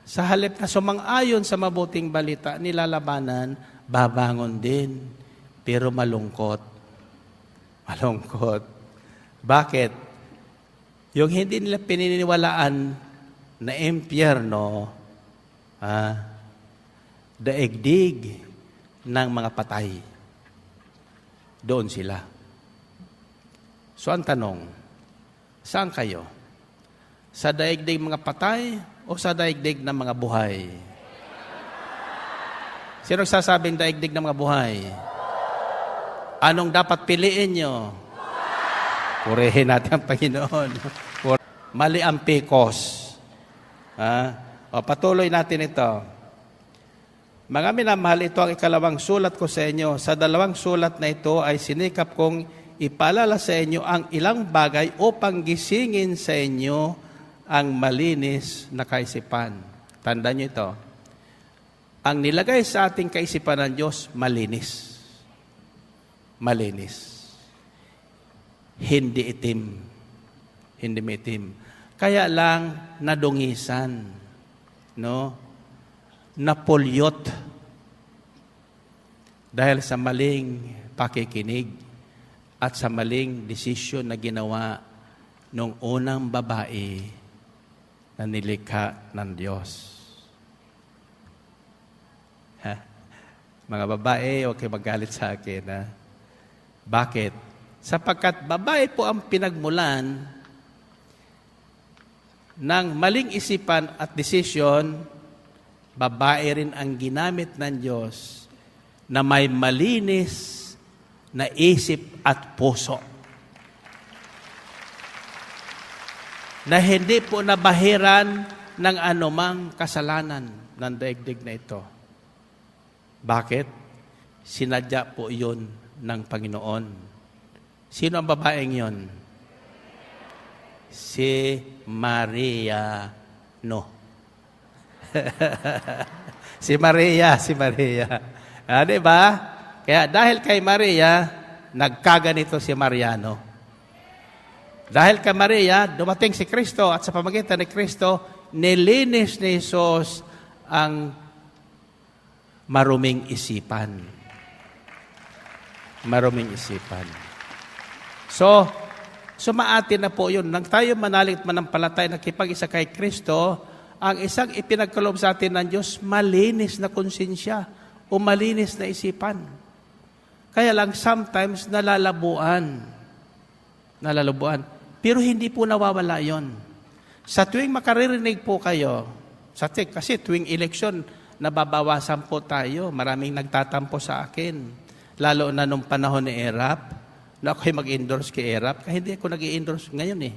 sa halip na sumang-ayon sa mabuting balita, nilalabanan, babangon din, pero malungkot. Malungkot. Bakit? Yung hindi nila pininiwalaan na impyerno, daigdig ng mga patay. Doon sila. So ang tanong, saan kayo? Sa daigdig mga patay o sa daigdig ng mga buhay? Sino nagsasabing daigdig ng mga buhay? Anong dapat piliin nyo? Purihin natin ang Panginoon. Mali ang pikos. Patuloy natin ito. Mga minamahal, ito ang ikalawang sulat ko sa inyo. Sa dalawang sulat na ito ay sinikap kong ipaalala sa inyo ang ilang bagay upang gisingin sa inyo ang malinis na kaisipan. Tandaan nyo ito. Ang nilagay sa ating kaisipan ng Diyos, malinis. Malinis. Hindi itim. Hindi itim. Kaya lang nadungisan. No? Napulyot. Dahil sa maling pakikinig at sa maling desisyon na ginawa nung unang babae na nilikha ng Diyos. Mga babae, huwag kayo magalit sa akin. Bakit? Sapagkat babae po ang pinagmulan ng maling isipan at desisyon, babae rin ang ginamit ng Diyos na may malinis na isip at puso. Na hindi po nabahiran ng anumang kasalanan ng daigdig na ito. Bakit? Sinadya po yun ng Panginoon. Sino ang babaeng yun? Si Maria. No. Si Maria. Diba? Kaya dahil kay Maria, nagkaganito si Mariano. Dahil kay Maria, dumating si Kristo at sa pamagitan ni Kristo, nilinis ni Jesus ang maruming isipan. Maruming isipan. So sumaatin na po yun. Nang tayo manalig at manampalatay na kipag-isa kay Kristo, ang isang ipinagkaloob sa atin ng Diyos, malinis na konsensya o malinis na isipan. Kaya lang sometimes nalalabuan. Pero hindi po nawawala yon. Sa tuwing makaririnig po kayo, kasi tuwing eleksyon, nababawasan po tayo. Maraming nagtatampo sa akin. Lalo na nung panahon ni Erap, na ako'y mag-endorse kay Erap, kaya hindi ako nag-endorse ngayon eh.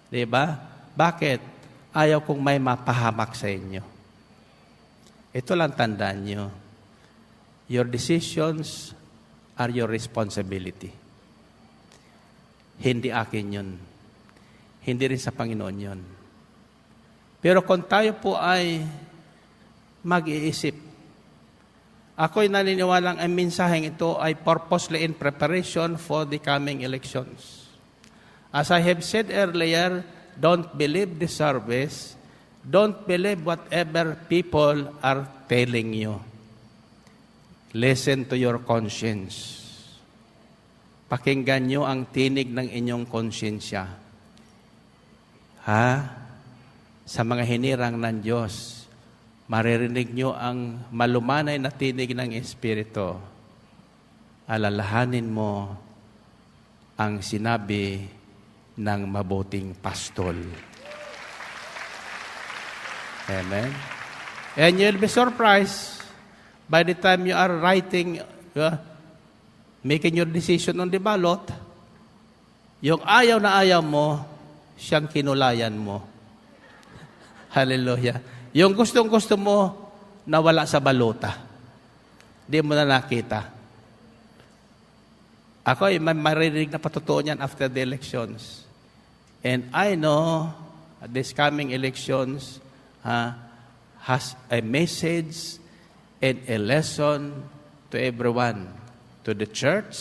Diba? Bakit? Ayaw kong may mapahamak sa inyo. Ito lang tandaan nyo. Your decisions are your responsibility. Hindi akin yun. Hindi rin sa Panginoon yun. Pero kung tayo po ay mag-iisip, ako'y naniniwalang ang mensaheng ito ay purposely in preparation for the coming elections. As I have said earlier, don't believe the service. Don't believe whatever people are telling you. Listen to your conscience. Pakinggan nyo ang tinig ng inyong konsyensya. Sa mga hinirang ng Diyos, maririnig nyo ang malumanay na tinig ng Espiritu. Alalahanin mo ang sinabi ng mabuting pastol. Amen? And you'll be surprised by the time you are writing making your decision on the ballot, yung ayaw na ayaw mo, siyang kinulayan mo. Hallelujah. Yung gustong-gusto mo, nawala sa balota. Di mo na nakita. Ako ay maririnig na patotoo niyan after the elections. And I know this coming elections has a message and a lesson to everyone, to the church,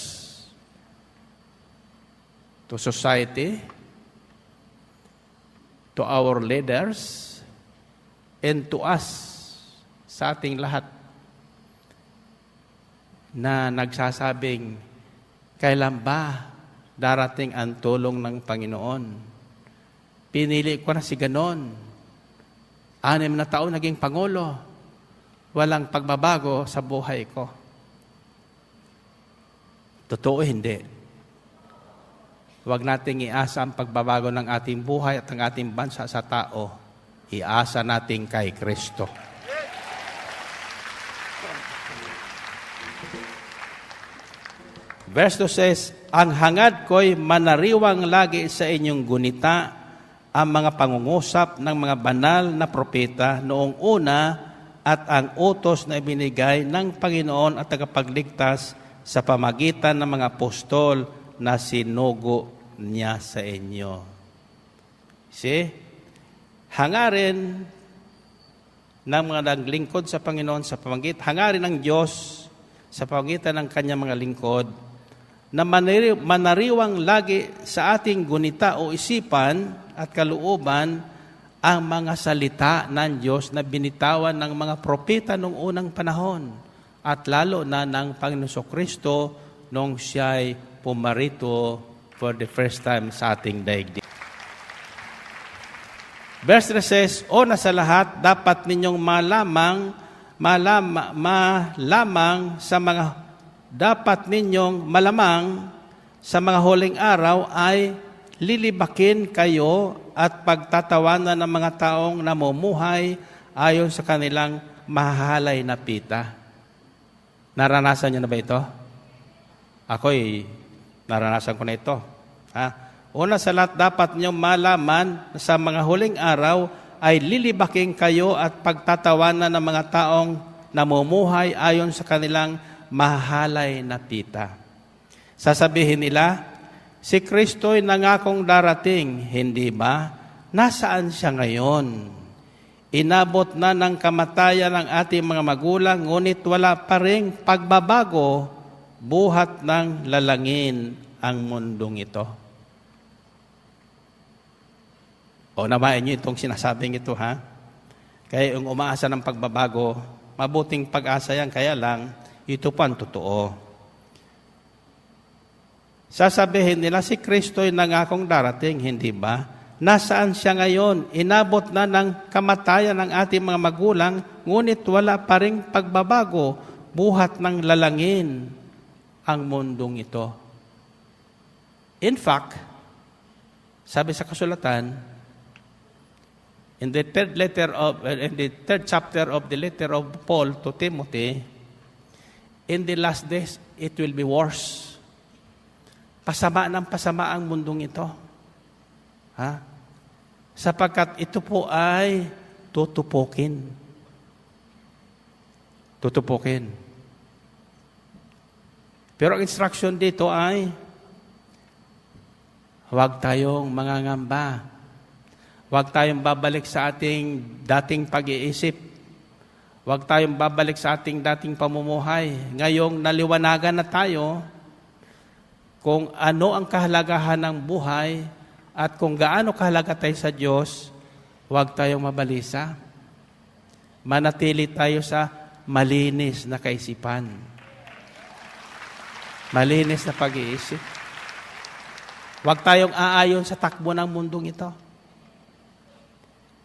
to society, to our leaders, and to us, sa ating lahat, na nagsasabing, kailan ba darating ang tulong ng Panginoon? Pinili ko na si ganon. 6 na taon naging Pangulo. Walang pagbabago sa buhay ko. Totoo, hindi. Huwag nating iasa ang pagbabago ng ating buhay at ang ating bansa sa tao. Iasa natin kay Kristo. Verse 2 says, ang hangad ko'y manariwang lagi sa inyong gunita ang mga pangungusap ng mga banal na propeta noong una at ang utos na ibinigay ng Panginoon at tagapagligtas sa pamagitan ng mga apostol na sinugo niya sa inyo. See? Hangarin ng mga naglingkod sa Panginoon sa pamagitan, hangarin ng Diyos sa pamagitan ng kanyang mga lingkod na manariwang lagi sa ating gunita o isipan at kalooban ang mga salita ng Diyos na binitawan ng mga propeta noong unang panahon at lalo na ng Panginoon Kristo nung siya'y pumarito for the first time sa ating daigdig. Verse 3 says, una sa lahat, dapat ninyong malamang sa mga huling araw ay lilibakin kayo at pagtatawanan ng mga taong namumuhay ayon sa kanilang mahahalay na pita. Naranasan niyo na ba ito? Ako'y naranasan ko na ito. Una sa lahat, dapat niyo malaman sa mga huling araw ay lilibakin kayo at pagtatawanan ng mga taong namumuhay ayon sa kanilang mahalay na pita. Sasabihin nila, si Kristo'y nangakong darating, hindi ba? Nasaan siya ngayon? Inabot na ng kamatayan ng ating mga magulang, ngunit wala pa ring pagbabago, buhat ng lalangin ang mundong ito. O namain niyo itong sinasabing ito, ha? Kaya yung umaasa ng pagbabago, mabuting pag-asa yan, kaya lang, ito pa ang totoo. Sasabihin nila, si Kristo'y nangakong darating, hindi ba? Nasaan siya ngayon? Inabot na ng kamatayan ng ating mga magulang, ngunit wala pa ring pagbabago, buhat ng lalangin ang mundong ito. In fact, sabi sa kasulatan, in the third chapter of the letter of Paul to Timothy, in the last days, it will be worse. Pasama ng pasama ang mundong ito. Sapagkat ito po ay tutupukin. Tutupukin. Pero ang instruction dito ay huwag tayong mangangamba. Huwag tayong babalik sa ating dating pag-iisip. Huwag tayong babalik sa ating dating pamumuhay. Ngayong naliwanagan na tayo kung ano ang kahalagahan ng buhay at kung gaano kahalaga tayo sa Diyos, huwag tayong mabalisa. Manatili tayo sa malinis na kaisipan. Malinis na pag-iisip. Huwag tayong aayon sa takbo ng mundong ito.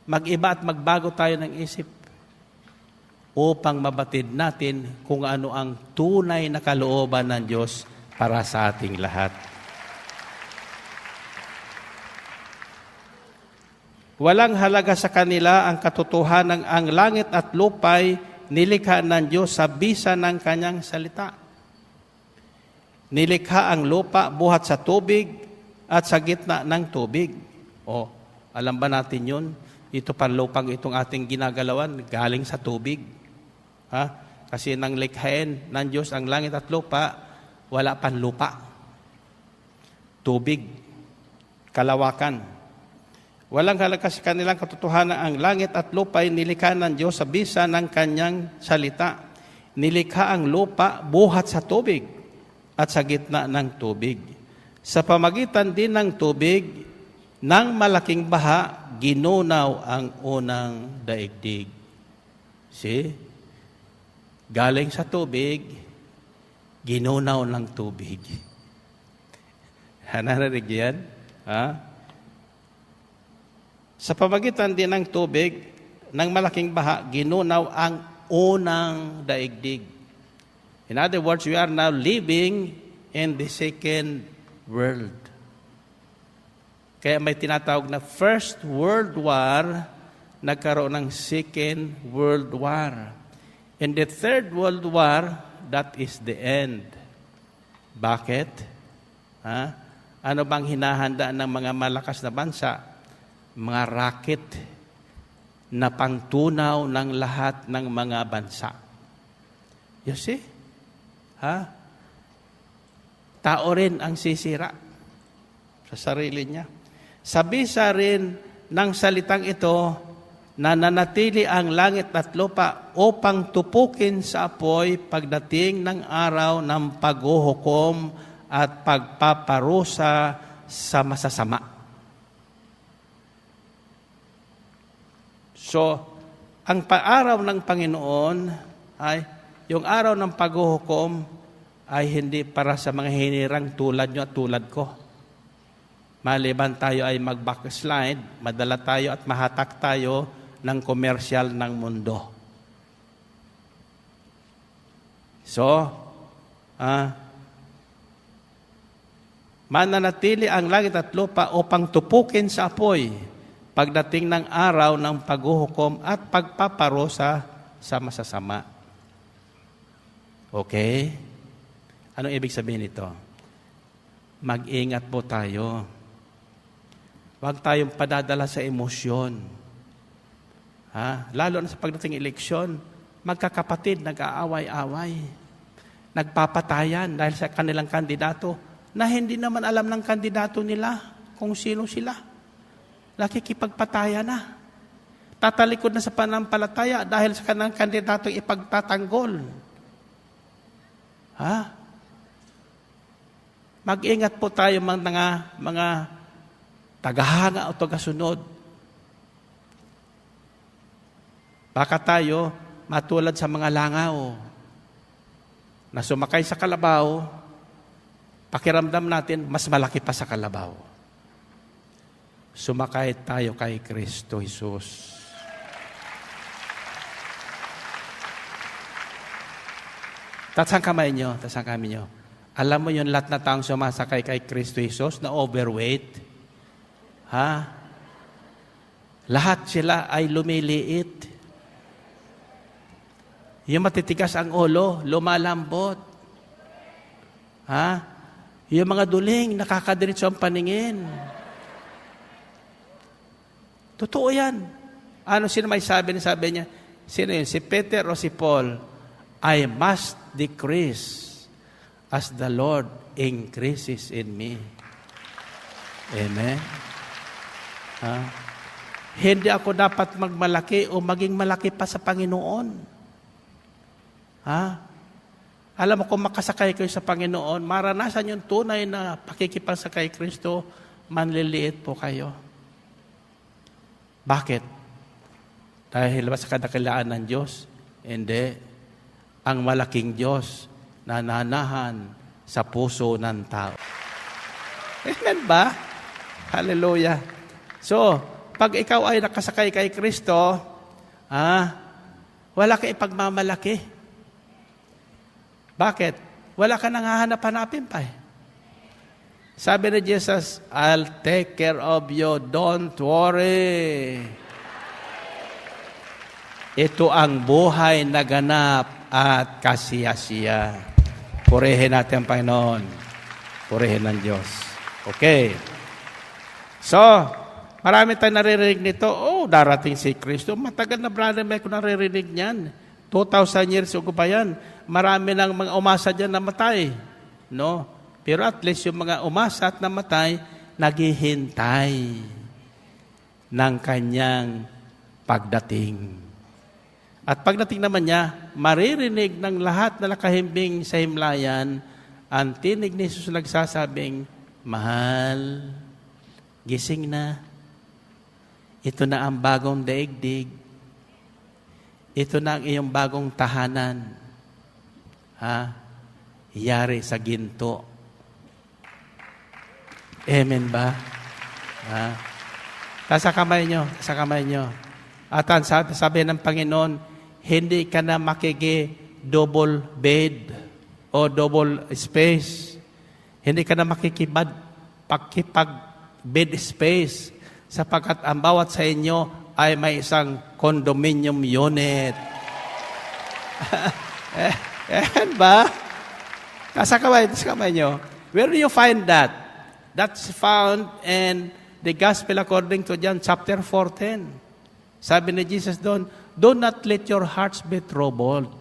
Mag-iba at magbago tayo ng isip upang mabatid natin kung ano ang tunay na kalooban ng Diyos para sa ating lahat. Walang halaga sa kanila ang katotohanan ng ang langit at lupa'y nilikha ng Diyos sa bisa ng kanyang salita. Nilikha ang lupa buhat sa tubig at sa gitna ng tubig. O, alam ba natin yun? Ito pa lupang itong ating ginagalawan, galing sa tubig. Ha? Kasi nang likhain ng Diyos ang langit at lupa, wala pang lupa. Tubig, kalawakan. Walang halaga sa kanilang katotohanan ang langit at lupa ay nilikha ng Diyos sa bisa ng kanyang salita. Nilikha ang lupa buhat sa tubig at sa gitna ng tubig. Sa pamagitan din ng tubig, ng malaking baha, ginunaw ang unang daigdig. See? Galing sa tubig, ginunaw ng tubig. Narinig yan? Ha? Sa pamagitan din ng tubig, ng malaking baha, ginunaw ang unang daigdig. In other words, we are now living in the second world. Kaya may tinatawag na First World War, nagkaroon ng Second World War. And the Third World War, that is the end. Bakit? Ha? Ano bang hinahanda ng mga malakas na bansa? Mga rocket na pangtunaw ng lahat ng mga bansa. You see? Ha? Tao rin ang sisira sa sarili niya. Sabisa rin ng salitang ito na nanatili ang langit at lupa upang tupukin sa apoy pagdating ng araw ng paghuhukom at pagpaparusa sa masasama. So, ang araw ng Panginoon ay yung araw ng paghuhukom ay hindi para sa mga hinirang tulad nyo at tulad ko. Maliban tayo ay mag-backslide, madala tayo at mahatak tayo ng komersyal ng mundo. So, mananatili ang langit at lupa upang tupukin sa apoy pagdating ng araw ng paghuhukom at pagpaparusa sa masasama. Okay? Anong ibig sabihin nito? Mag-ingat po tayo. Huwag tayong padadala sa emosyon. Ha? Lalo na sa pagdating eleksyon, magkakapatid, nag-aaway-away. Nagpapatayan dahil sa kanilang kandidato na hindi naman alam ng kandidato nila kung sino sila. Nakikipagpatayan na. Tatalikod na sa panampalataya dahil sa kanilang kandidato ipagtatanggol. Ha? Mag-ingat po tayo mga tagahanga o tagasunod. Baka tayo matulad sa mga langaw na sumakay sa kalabaw, pakiramdam natin mas malaki pa sa kalabaw. Sumakay tayo kay Kristo Jesus. Taas ang kamay nyo, taas ang kamay nyo. Alam mo yung lahat na taong sumasakay kay Kristo Jesus na overweight? Ha? Lahat sila ay lumiliit. Yung matitigas ang ulo, lumalambot. Ha? Yung mga duling, nakakadiretso ang paningin. Totoo yan. Ano sino may sabi niya? Sino yun? Si Peter o si Paul? I must decrease as the Lord increases in me. Amen? Ha? Hindi ako dapat magmalaki o maging malaki pa sa Panginoon. Ha? Alam mo, kung makasakay kayo sa Panginoon, maranasan yung tunay na pakikipagsakay Kristo, manliliit po kayo. Bakit? Dahil ba sa kadakilaan ng Diyos? Hindi. Ang malaking Diyos na nanahan sa puso ng tao. Amen ba? Hallelujah. So, pag ikaw ay nakasakay kay Kristo, wala ka ipagmamalaki. Bakit? Wala ka nang hahanap-hanapin pa eh. Sabi ni Jesus, I'll take care of you, don't worry. Ito ang buhay na ganap at kasiyasiya. Purihin natin ang Panginoon. Purihin ng Diyos. Okay. So, marami tayong naririnig nito. Oh, darating si Kristo. Matagal na, Brother Mike, kung naririnig niyan. 2,000 years ago pa yan. Marami ng mga umasa dyan namatay. No? Pero at least yung mga umasa at namatay, naghihintay ng kanyang pagdating. At pagdating naman niya, maririnig ng lahat na nakahimbing sa himlayan ang tinig ni Jesus nagsasabing, Mahal, gising na. Ito na ang bagong daigdig. Ito na ang iyong bagong tahanan. Yari sa ginto. Amen ba? Sa kamay nyo. At ang sabi ng Panginoon, hindi ka na double bed o double space. Hindi ka na pakipag-bed space sapagkat ang bawat sa inyo ay may isang condominium unit. Ba? Sa kamay nyo. Where do you find that? That's found in the Gospel according to John chapter 14. Sabi ni Jesus doon, do not let your hearts be troubled.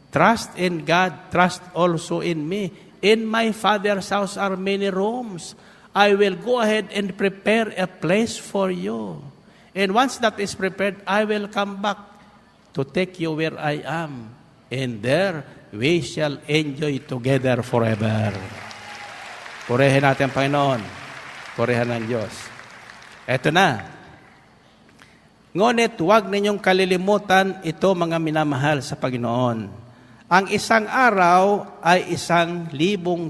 Trust in God, trust also in me. In my Father's house are many rooms. I will go ahead and prepare a place for you. And once that is prepared, I will come back to take you where I am. And there we shall enjoy together forever. Purihin natin ang Panginoon. Purihin ng Diyos. Eto na. Ngunit huwag ninyong kalilimutan ito mga minamahal sa Panginoon. Ang isang araw ay 1,000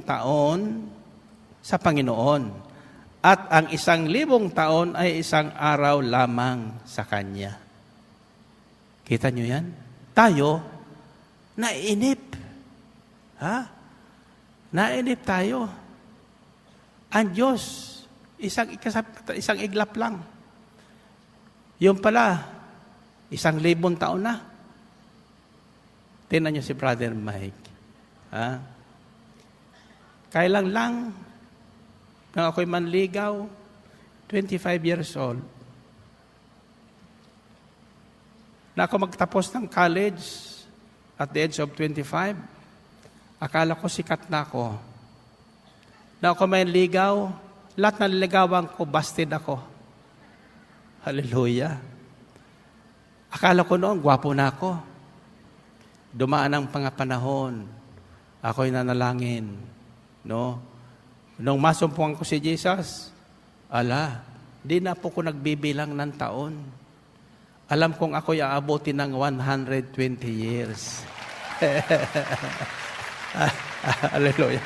taon sa Panginoon. At ang 1,000 taon ay isang araw lamang sa Kanya. Kita nyo yan? Tayo, nainip. Nainip tayo. Ang Diyos, isang iglap lang. Yung pala, 1,000 taon na. Tingnan nyo si Brother Mike. Kailan lang, nang ako'y manligaw, 25 years old. Na ako magtapos ng college at the age of 25, akala ko sikat na ako. Na ako manligaw, lahat ng ligawan ko, busted ako. Hallelujah. Akala ko noon, gwapo na ako. Dumaan ang panahon. Ako'y nanalangin. No? Nung masumpungan ko si Jesus, di na po ko nagbibilang ng taon. Alam kong ako'y aabutin ng 120 years. Hallelujah.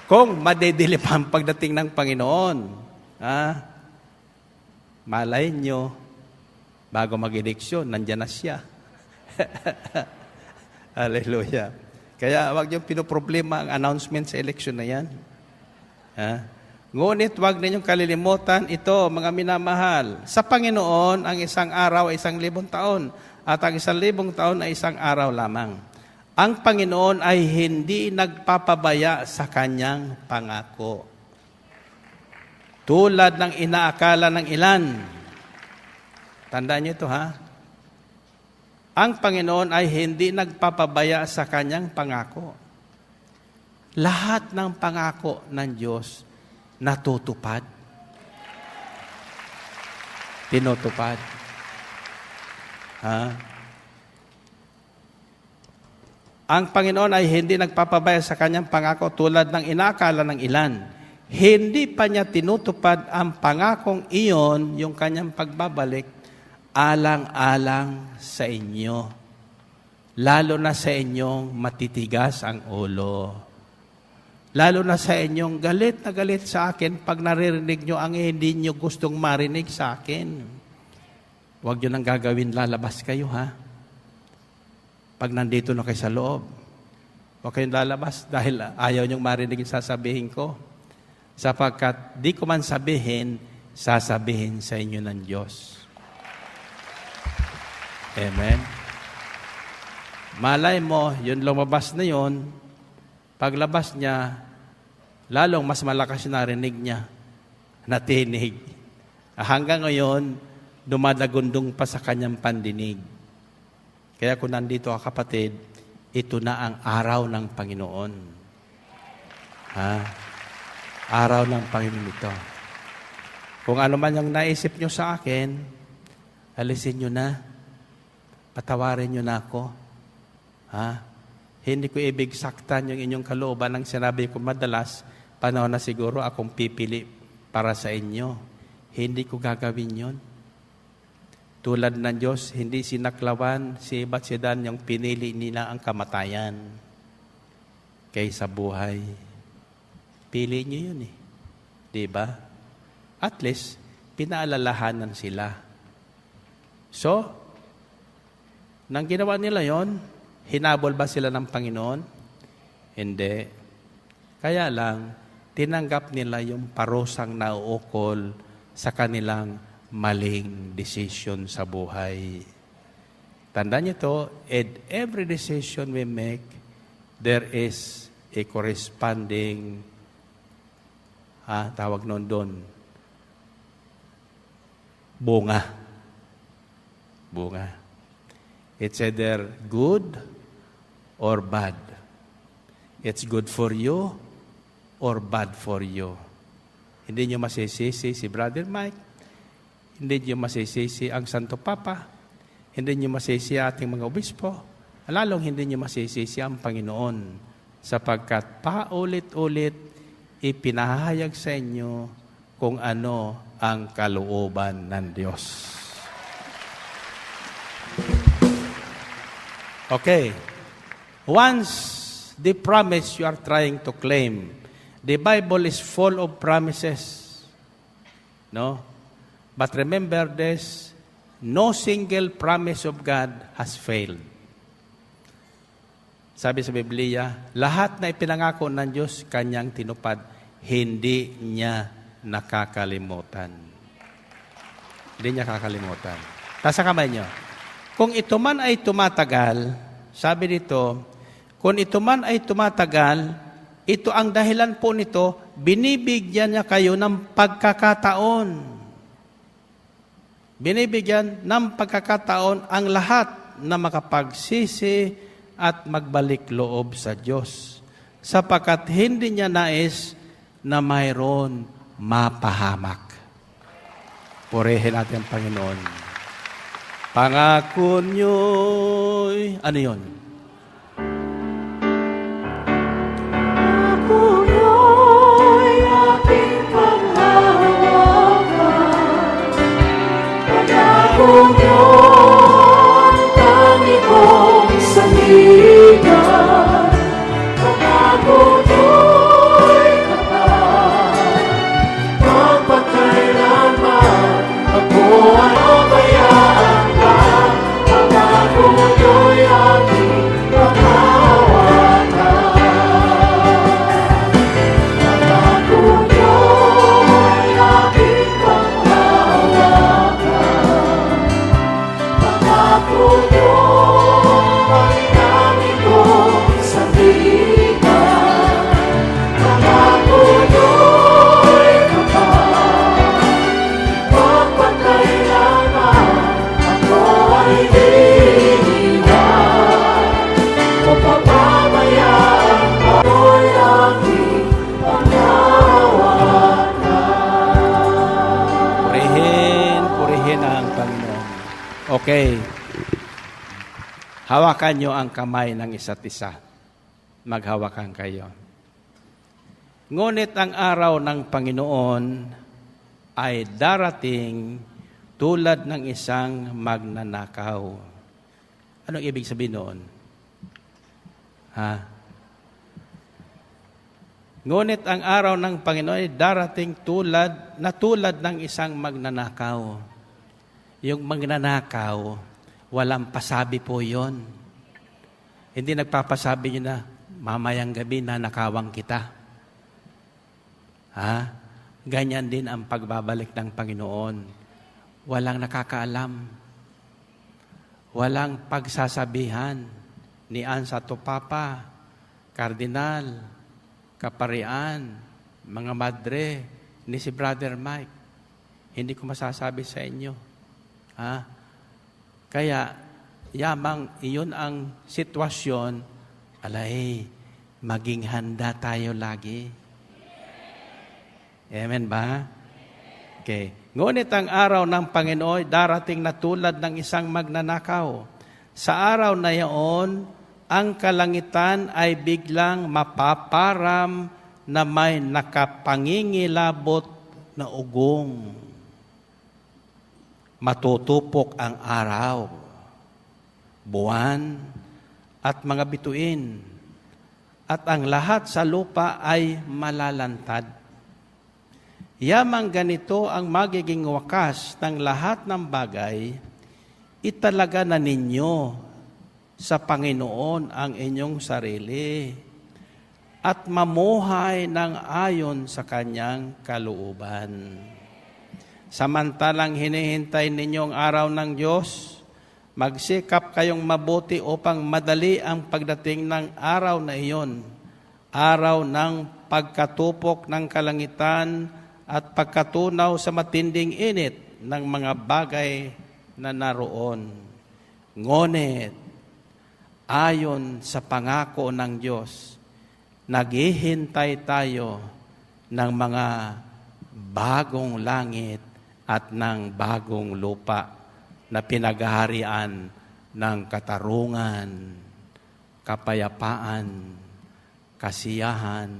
Kung madidilip ang pagdating ng Panginoon, malay nyo, bago mag-eleksyon, nandyan na siya. Hallelujah. Kaya wag niyong pinoproblema ang announcement sa eleksyon na yan. Ngunit wag ninyong kalilimutan ito, mga minamahal. Sa Panginoon, ang isang araw ay 1,000 taon, at ang 1,000 taon ay isang araw lamang. Ang Panginoon ay hindi nagpapabaya sa Kanyang pangako. Tulad ng inaakala ng ilan. Tandaan niyo ito, Ang Panginoon ay hindi nagpapabaya sa Kanyang pangako. Lahat ng pangako ng Diyos natutupad. Tinutupad. Ang Panginoon ay hindi nagpapabaya sa Kanyang pangako tulad ng inaakala ng ilan. Hindi pa niya tinutupad ang pangakong iyon, yung Kanyang pagbabalik, alang-alang sa inyo. Lalo na sa inyong matitigas ang ulo. Lalo na sa inyong galit na galit sa akin pag naririnig nyo ang hindi nyo gustong marinig sa akin. Huwag nyo nang gagawin, lalabas kayo, Pag nandito na kayo sa loob, huwag kayong lalabas dahil ayaw nyong marinig yung sasabihin ko. Sapagkat di ko man sabihin, sasabihin sa inyo ng Diyos. Amen. Malay mo, yun lumabas na yun, Paglabas niya, lalong mas malakas na rinig niya na tinig. Hanggang ngayon, dumadagundong pa sa kanyang pandinig. Kaya kung nandito ka kapatid, ito na ang araw ng Panginoon. Araw ng Panginoon ito. Kung ano man yung naisip nyo sa akin, alisin nyo na. Patawarin nyo na ako. Hindi ko ibig saktan yung inyong kalooban ng sinabi ko madalas, panahon na siguro akong pipili para sa inyo. Hindi ko gagawin yon. Tulad ng Diyos, hindi sinaklawan si Eva at si Dan yung pinili nila ang kamatayan kaysa buhay. Pili nyo yun eh. Diba? At least, pinaalalahanan sila. So, nang ginawa nila yon, hinabol ba sila ng Panginoon? Hindi. Kaya lang, tinanggap nila yung parusang nauukol sa kanilang maling decision sa buhay. Tandaan niyo to, at every decision we make, there is a corresponding, tawag nun doon, bunga. Bunga. It's either good or bad. It's good for you or bad for you. Hindi nyo masisisi si Brother Mike. Hindi nyo masisisi ang Santo Papa. Hindi nyo masisisi ating mga obispo. Lalong hindi nyo masisisi ang Panginoon sapagkat paulit-ulit ipinahayag sa inyo kung ano ang kalooban ng Diyos. Okay. Once the promise you are trying to claim, the Bible is full of promises. No? But remember this, no single promise of God has failed. Sabi sa Biblia, lahat na ipinangako ng Diyos, Kanyang tinupad. Hindi niya nakakalimutan. Hindi niya kakalimutan. Tasa kamay niyo. Kung ito man ay tumatagal, sabi dito, kung ito man ay tumatagal, ito ang dahilan po nito, binibigyan niya kayo ng pagkakataon. Binibigyan ng pagkakataon ang lahat na makapagsisi at magbalik loob sa Diyos. Sapagkat hindi niya nais na mayroon mapahamak. Purihin natin ang Panginoon. Pangako niyo'y, ano yun? Pangako niyo'y aking panghahawakan. Pangako niyo'y tangi kong sandigan. Pangako niyo'y kapal. Magpakailanman ako ay mabayaan ka. Pangako niyo'y aking panghahawakan. Pangako niyo'y aking panghahawakan. Pangako niyo'y tangi kong sandigan. Pangako niyo'y kapal. Magpakailanman ako ay iiwan. O papabayaan ako'y aking panghahawakan. Purihin ang Panginoon. Okay. Hawakan niyo ang kamay ng isa't isa. Maghawakan kayo. Ngunit ang araw ng Panginoon ay darating tulad ng isang magnanakaw. Anong ibig sabihin noon? Ngunit ang araw ng Panginoon ay darating tulad ng isang magnanakaw. Yung magnanakaw, walang pasabi po yon. Hindi nagpapasabi nyo na, mamayang gabi nanakawang kita. Ganyan din ang pagbabalik ng Panginoon. Walang nakakaalam. Walang pagsasabihan ni Ann Santo Papa kardinal, kaparian, mga madre, ni si Brother Mike. Hindi ko masasabi sa inyo. Kaya, yamang iyon ang sitwasyon, alay, maging handa tayo lagi. Amen ba? Okay. Ngunit ang araw ng Panginoon darating na tulad ng isang magnanakaw. Sa araw na iyon, ang kalangitan ay biglang mapaparam na may nakapangingilabot na ugong. Matutupok ang araw, buwan, at mga bituin, at ang lahat sa lupa ay malalantad. Yamang ganito ang magiging wakas ng lahat ng bagay, italaga na ninyo sa Panginoon ang inyong sarili at mamuhay ng ayon sa kanyang kalooban. Samantalang hinihintay ninyo ang araw ng Diyos, magsikap kayong mabuti upang madali ang pagdating ng araw na iyon, araw ng pagkatupok ng kalangitan at pagkatunaw sa matinding init ng mga bagay na naroon. Ngunit, ayon sa pangako ng Diyos, naghihintay tayo ng mga bagong langit at ng bagong lupa na pinaghaharian ng katarungan, kapayapaan, kasiyahan,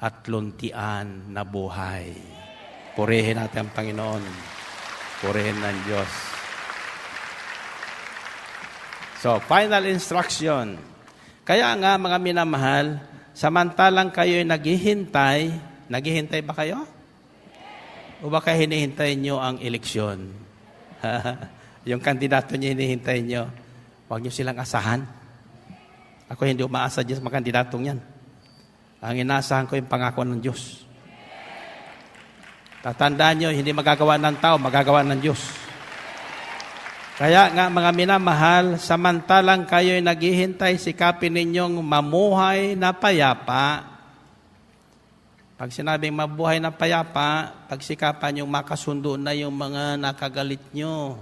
at luntian na buhay. Purihin natin ang Panginoon. Purihin ng Diyos. So, final instruction. Kaya nga, mga minamahal, samantalang kayo'y naghihintay ba kayo? O baka hinihintay nyo ang eleksyon? Yung kandidato nyo hinihintay nyo, huwag nyo silang asahan. Ako hindi umaasa dyan sa mga kandidatong yan. Ang inaasahan ko yung pangako ng Diyos. Tatandaan nyo, hindi magagawa ng tao, magagawa ng Diyos. Kaya nga mga minamahal, samantalang kayo'y naghihintay, sikapin ninyong mamuhay na payapa. Pag sinabing mabuhay na payapa, pagsikapan yung makasundo na yung mga nakagalit nyo.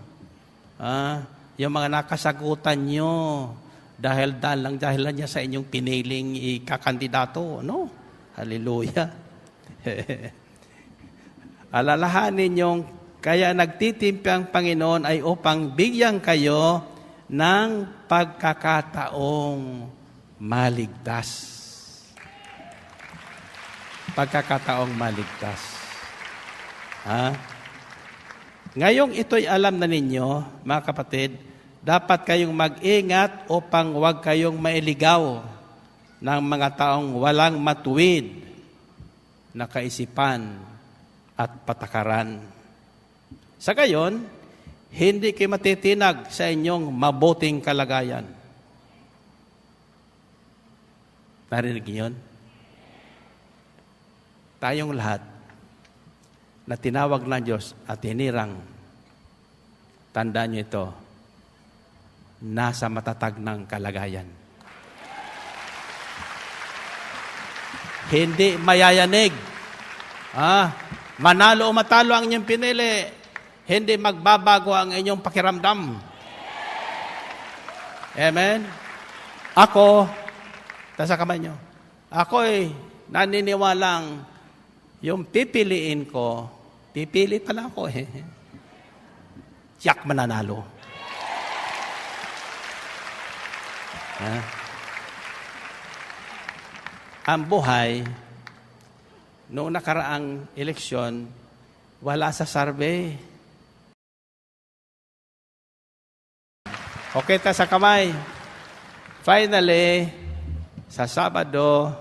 Yung mga nakasagutan nyo. Dahil niya sa inyong piniling ikakandidato. No? Hallelujah. Alalahanin yung kaya nagtitimpi ang Panginoon ay upang bigyan kayo ng pagkakataong maligtas. Pagkakataong maligtas. Ngayong ito'y alam na ninyo, mga kapatid, dapat kayong mag-ingat upang huwag kayong mailigaw ng mga taong walang matuwid na kaisipan at patakaran. Sa gayon, hindi kayo matitinag sa inyong mabuting kalagayan. Narinig niyo yun? Tayong lahat na tinawag ng Diyos at hinirang, tandaan niyo ito, nasa matatag ng kalagayan. Hindi mayayanig. Manalo o matalo ang inyong pinili, hindi magbabago ang inyong pakiramdam. Amen? Ako, tasa kamay nyo, ako'y naniniwalang yung pipiliin ko, pipili pala ako tiyak mananalo. Ang buhay, noong nakaraang eleksyon, wala sa survey. Okay, ta sa kamay. Finally, sa Sabado,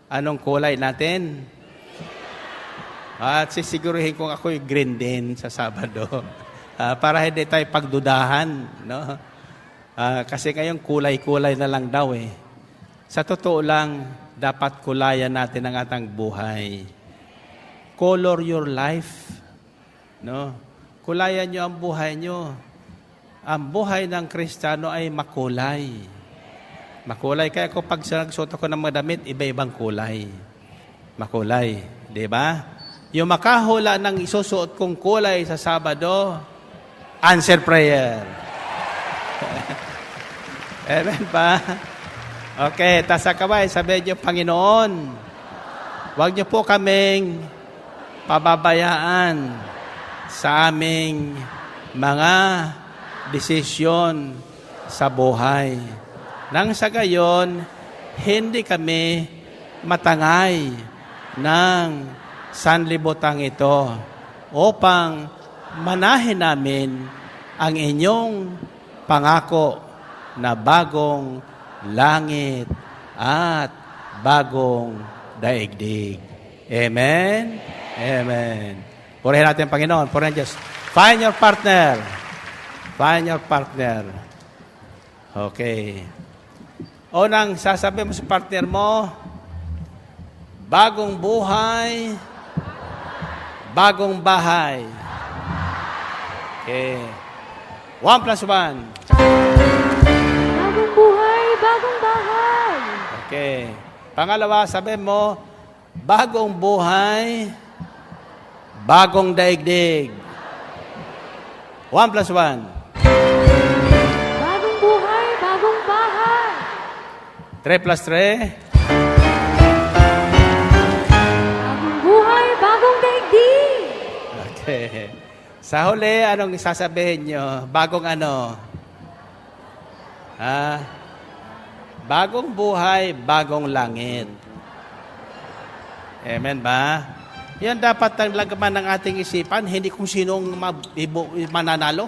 anong kulay natin? At sisiguruhin kong ako'y green din sa Sabado. Para hindi tayo pagdudahan. No? Kasi ngayong kulay-kulay na lang daw eh. Sa totoo lang, dapat kulayan natin ang ating buhay. Color your life. No? Kulayan nyo ang buhay nyo. Ang buhay ng Kristiyano ay makulay. Makulay. Kaya ako pag nagsuot ako ng mga damit, iba-ibang kulay. Makulay. Di ba? Yung makahula ng isusuot kong kulay sa Sabado, answer prayer. Amen pa? Okay, tasakabay, sabihin niyo, Panginoon, huwag niyo po kaming pababayaan sa aming mga desisyon sa buhay. Nang sa gayon, hindi kami matangay ng sanlibutan ito upang manahin namin ang inyong pangako na bagong langit at bagong daigdig. Amen? Amen. Purihin natin ang Panginoon. Purihin Diyos. Find your partner. Find your partner. Okay. Unang sasabihin mo sa partner mo, bagong buhay, bagong bahay. Okay. 1 plus 1. Bagong buhay, bagong bahay. Okay. Pangalawa, sabihin mo, bagong buhay, bagong daigdig. 1 plus 1. Bagong buhay, bagong bahay. 3 plus 3. Bagong buhay, bagong daigdig. Okay. Sa huli, anong sasabihin nyo? Bagong ano? Bagong buhay, bagong langit. Amen ba? Yan dapat ang lagaman ng ating isipan, hindi kung sinong mananalo.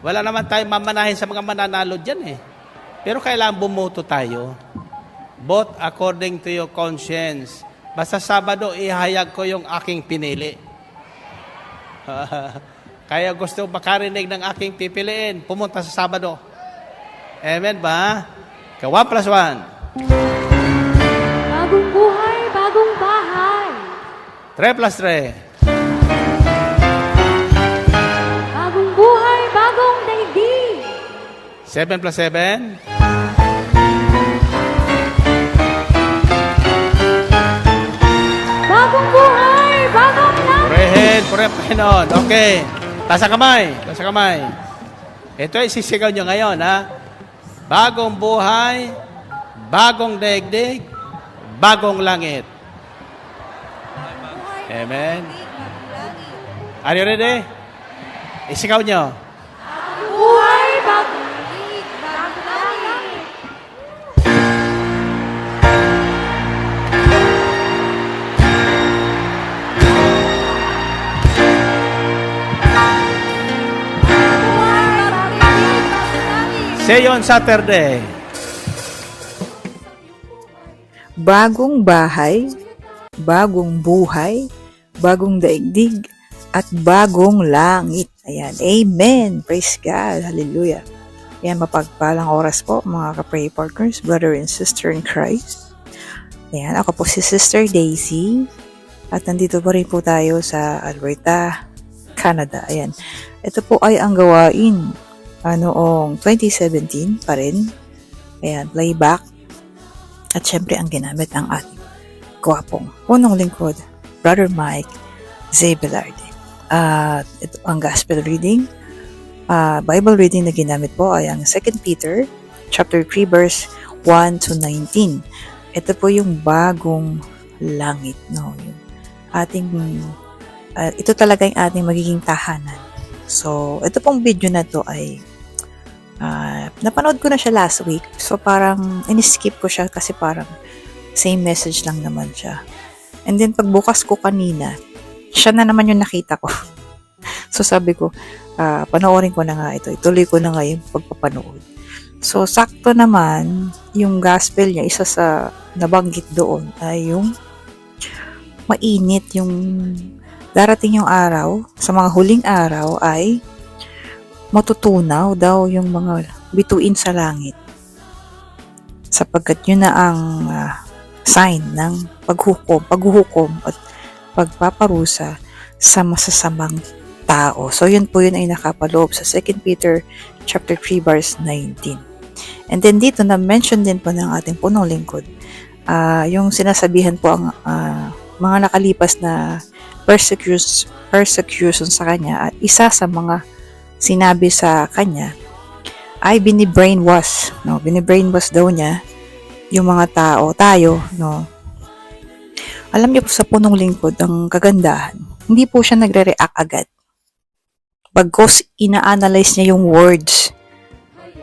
Wala naman tayong mamanahin sa mga mananalo dyan eh. Pero kailangan bumoto tayo. Vote according to your conscience. Basta Sabado, ihayag ko yung aking pinili. Kaya gusto makarinig ng aking pipiliin, pumunta sa Sabado. Amen ba? 1 plus 1. Bagong buhay, bagong bahay. 3 plus 3. Bagong buhay, bagong daigdig. 7 plus 7. Bagong buhay, bagong langit. Purihin, Panginoon. Okay. Tasa kamay. Tasa kamay. Ito ay sisigaw nyo ngayon, ha? Bagong buhay, bagong daigdig, bagong langit. Amen. Are you ready? Isigaw nyo. Buhay, bagong daigdig, bagong langit. See you on Saturday. Bagong bahay, bagong buhay, bagong daigdig, at bagong langit. Ayan. Amen. Praise God. Hallelujah. Ayan, mapagpalang oras po, mga ka-pray partners, brother and sister in Christ. Ayan, ako po si Sister Daisy. At nandito pa rin po tayo sa Alberta, Canada. Ayan. Ito po ay ang gawain noong 2017 pa rin. Ayan, playback. At syempre, ang ginamit ang ating gwapong punong lingkod, Brother Mike Zabelarde. At ito ang gospel reading. Bible reading na ginamit po ay ang 2 Peter chapter 3 verse 1 to 19. Ito po yung bagong langit. No? Yung ating, ito talaga yung ating magiging tahanan. So, ito pong video na to ay napanood ko na siya last week. So, parang in-skip ko siya kasi parang same message lang naman siya. And then, pagbukas ko kanina, siya na naman yung nakita ko. So, sabi ko, panoorin ko na nga ito. Ituloy ko na nga yung pagpapanood. So, sakto naman, yung gospel niya, isa sa nabanggit doon ay yung mainit, yung darating yung araw, sa mga huling araw ay matutunaw daw yung mga bituin sa langit. Sapagkat yun na ang sign ng paghuhukom at pagpaparusa sa masasamang tao. So yun po yun ay nakapaloob sa 2 Peter chapter 3 verse 19. And then dito na-mention din po ng ating punong lingkod, yung sinasabihan po ang mga nakalipas na persecution sa kanya, at isa sa mga sinabi sa kanya ay binibrainwash, no? Binibrainwash daw niya yung mga tayo, no? Alam niyo po sa punong lingkod, ang kagandahan, hindi po siya nagre-react agad. Bagkus ina-analyze niya yung words.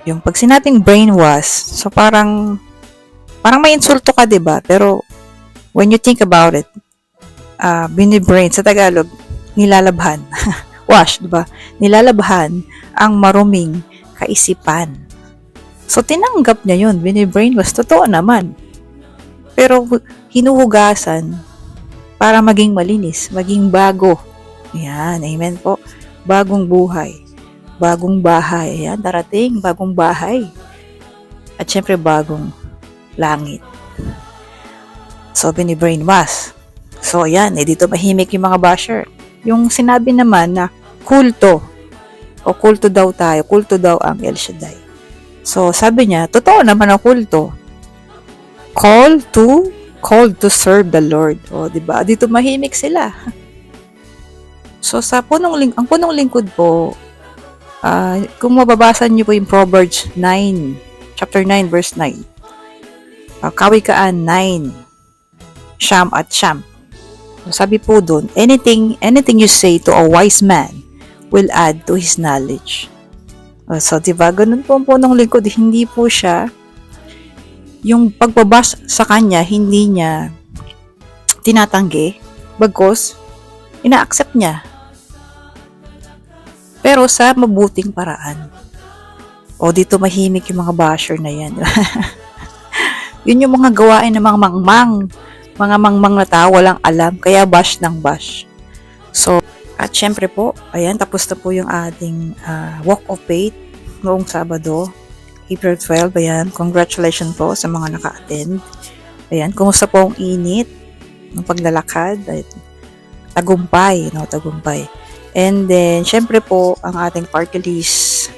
Yung pag sinabing brainwash, so parang may insulto ka, 'di ba? Pero when you think about it, binibrain sa Tagalog, nilalabhan. Wash, 'di ba? Nilalabhan ang maruming kaisipan. So tinanggap niya 'yun, binibrainwash, totoo naman. Pero hinuhugasan para maging malinis, maging bago. Yan, amen po. Bagong buhay, bagong bahay. Yan, darating, bagong bahay. At syempre, bagong langit. So, binibrainwash. So, yan, dito mahimik yung mga basher. Yung sinabi naman na kulto, o kulto daw tayo, kulto daw ang El Shaddai. So, sabi niya, totoo naman ang kulto. Called to serve the Lord. O, diba? Dito mahimik sila. So, sa ang punong lingkod po, kung mababasa niyo po yung Proverbs 9, chapter 9, verse 9. Kawikaan 9, Siyam at Siyam. So, sabi po doon, anything you say to a wise man will add to his knowledge. So, diba, ganun po ang punong lingkod. Hindi po siya, yung pagbabas sa kanya, hindi niya tinatanggi, bagkus ina-accept niya. Pero sa mabuting paraan. O dito mahimik yung mga basher na yan. Yun yung mga gawain ng mga mangmang na tao, walang alam, kaya bash ng bash. So, at syempre po, ayan, tapos na po yung ating Walk of Faith noong Sabado, April 12, ayan, congratulations po sa mga naka-attend. Ayan, kumusta po ang init ng paglalakad, tagumpay, no, tagumpay. And then, syempre po, ang ating party list,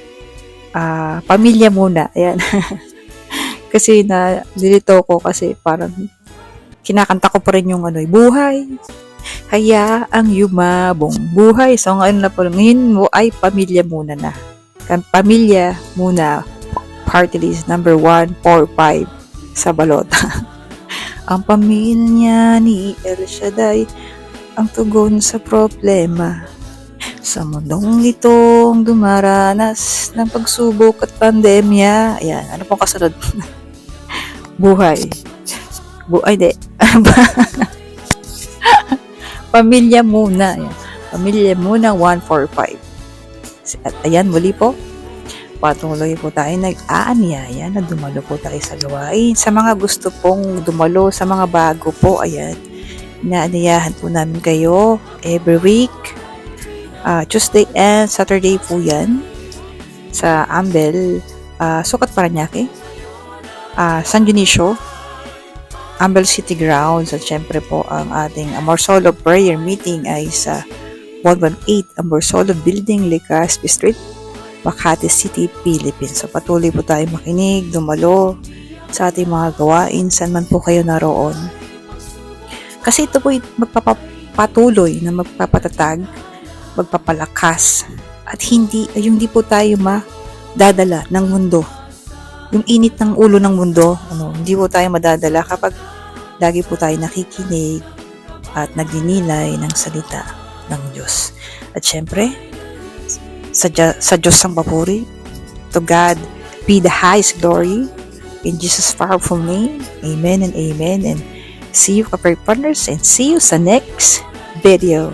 pamilya muna. Ayan. Kasi nalilito ko kasi parang kinakanta ko pa rin yung buhay. Hayaang yumabong buhay. So, ngayon mo ay pamilya muna na. Pamilya muna. Party list number 1, 4, 5 sa balota. Ang pamilya ni El Shaddai, ang tugon sa problema. Sa mundong itong dumaranas ng pagsubok at pandemya. Ayan, ano pong kasunod? Buhay. De. Pamilya muna. Ayan. Pamilya muna, 1, 4, 5. At ayan, muli po. Patuloy po tayo nag-aanyaya na dumalo po tayo sa gawain. Sa mga gusto pong dumalo, sa mga bago po, ayan, inaanyayahan po namin kayo every week. Tuesday and Saturday po yan sa Ambel, Sukat Paranaque, San Dionisio, Ambel City Grounds, at syempre po ang ating Amorsolo Prayer Meeting ay sa 118 Amorsolo Building, Legazpi Street, Makati City, Philippines. So patuloy po tayo makinig, dumalo sa ating mga gawain, saan man po kayo naroon. Kasi ito po magpapatuloy na magpapatatag, magpapalakas, at hindi po tayo madadala ng mundo. Yung init ng ulo ng mundo, hindi po tayo madadala kapag lagi po tayo nakikinig at nagdinilay ng salita ng Diyos. At syempre, sa Diyos ang papuri, to God be the highest glory, in Jesus' powerful name, amen and amen, and see you, kapag partners, and see you sa next video.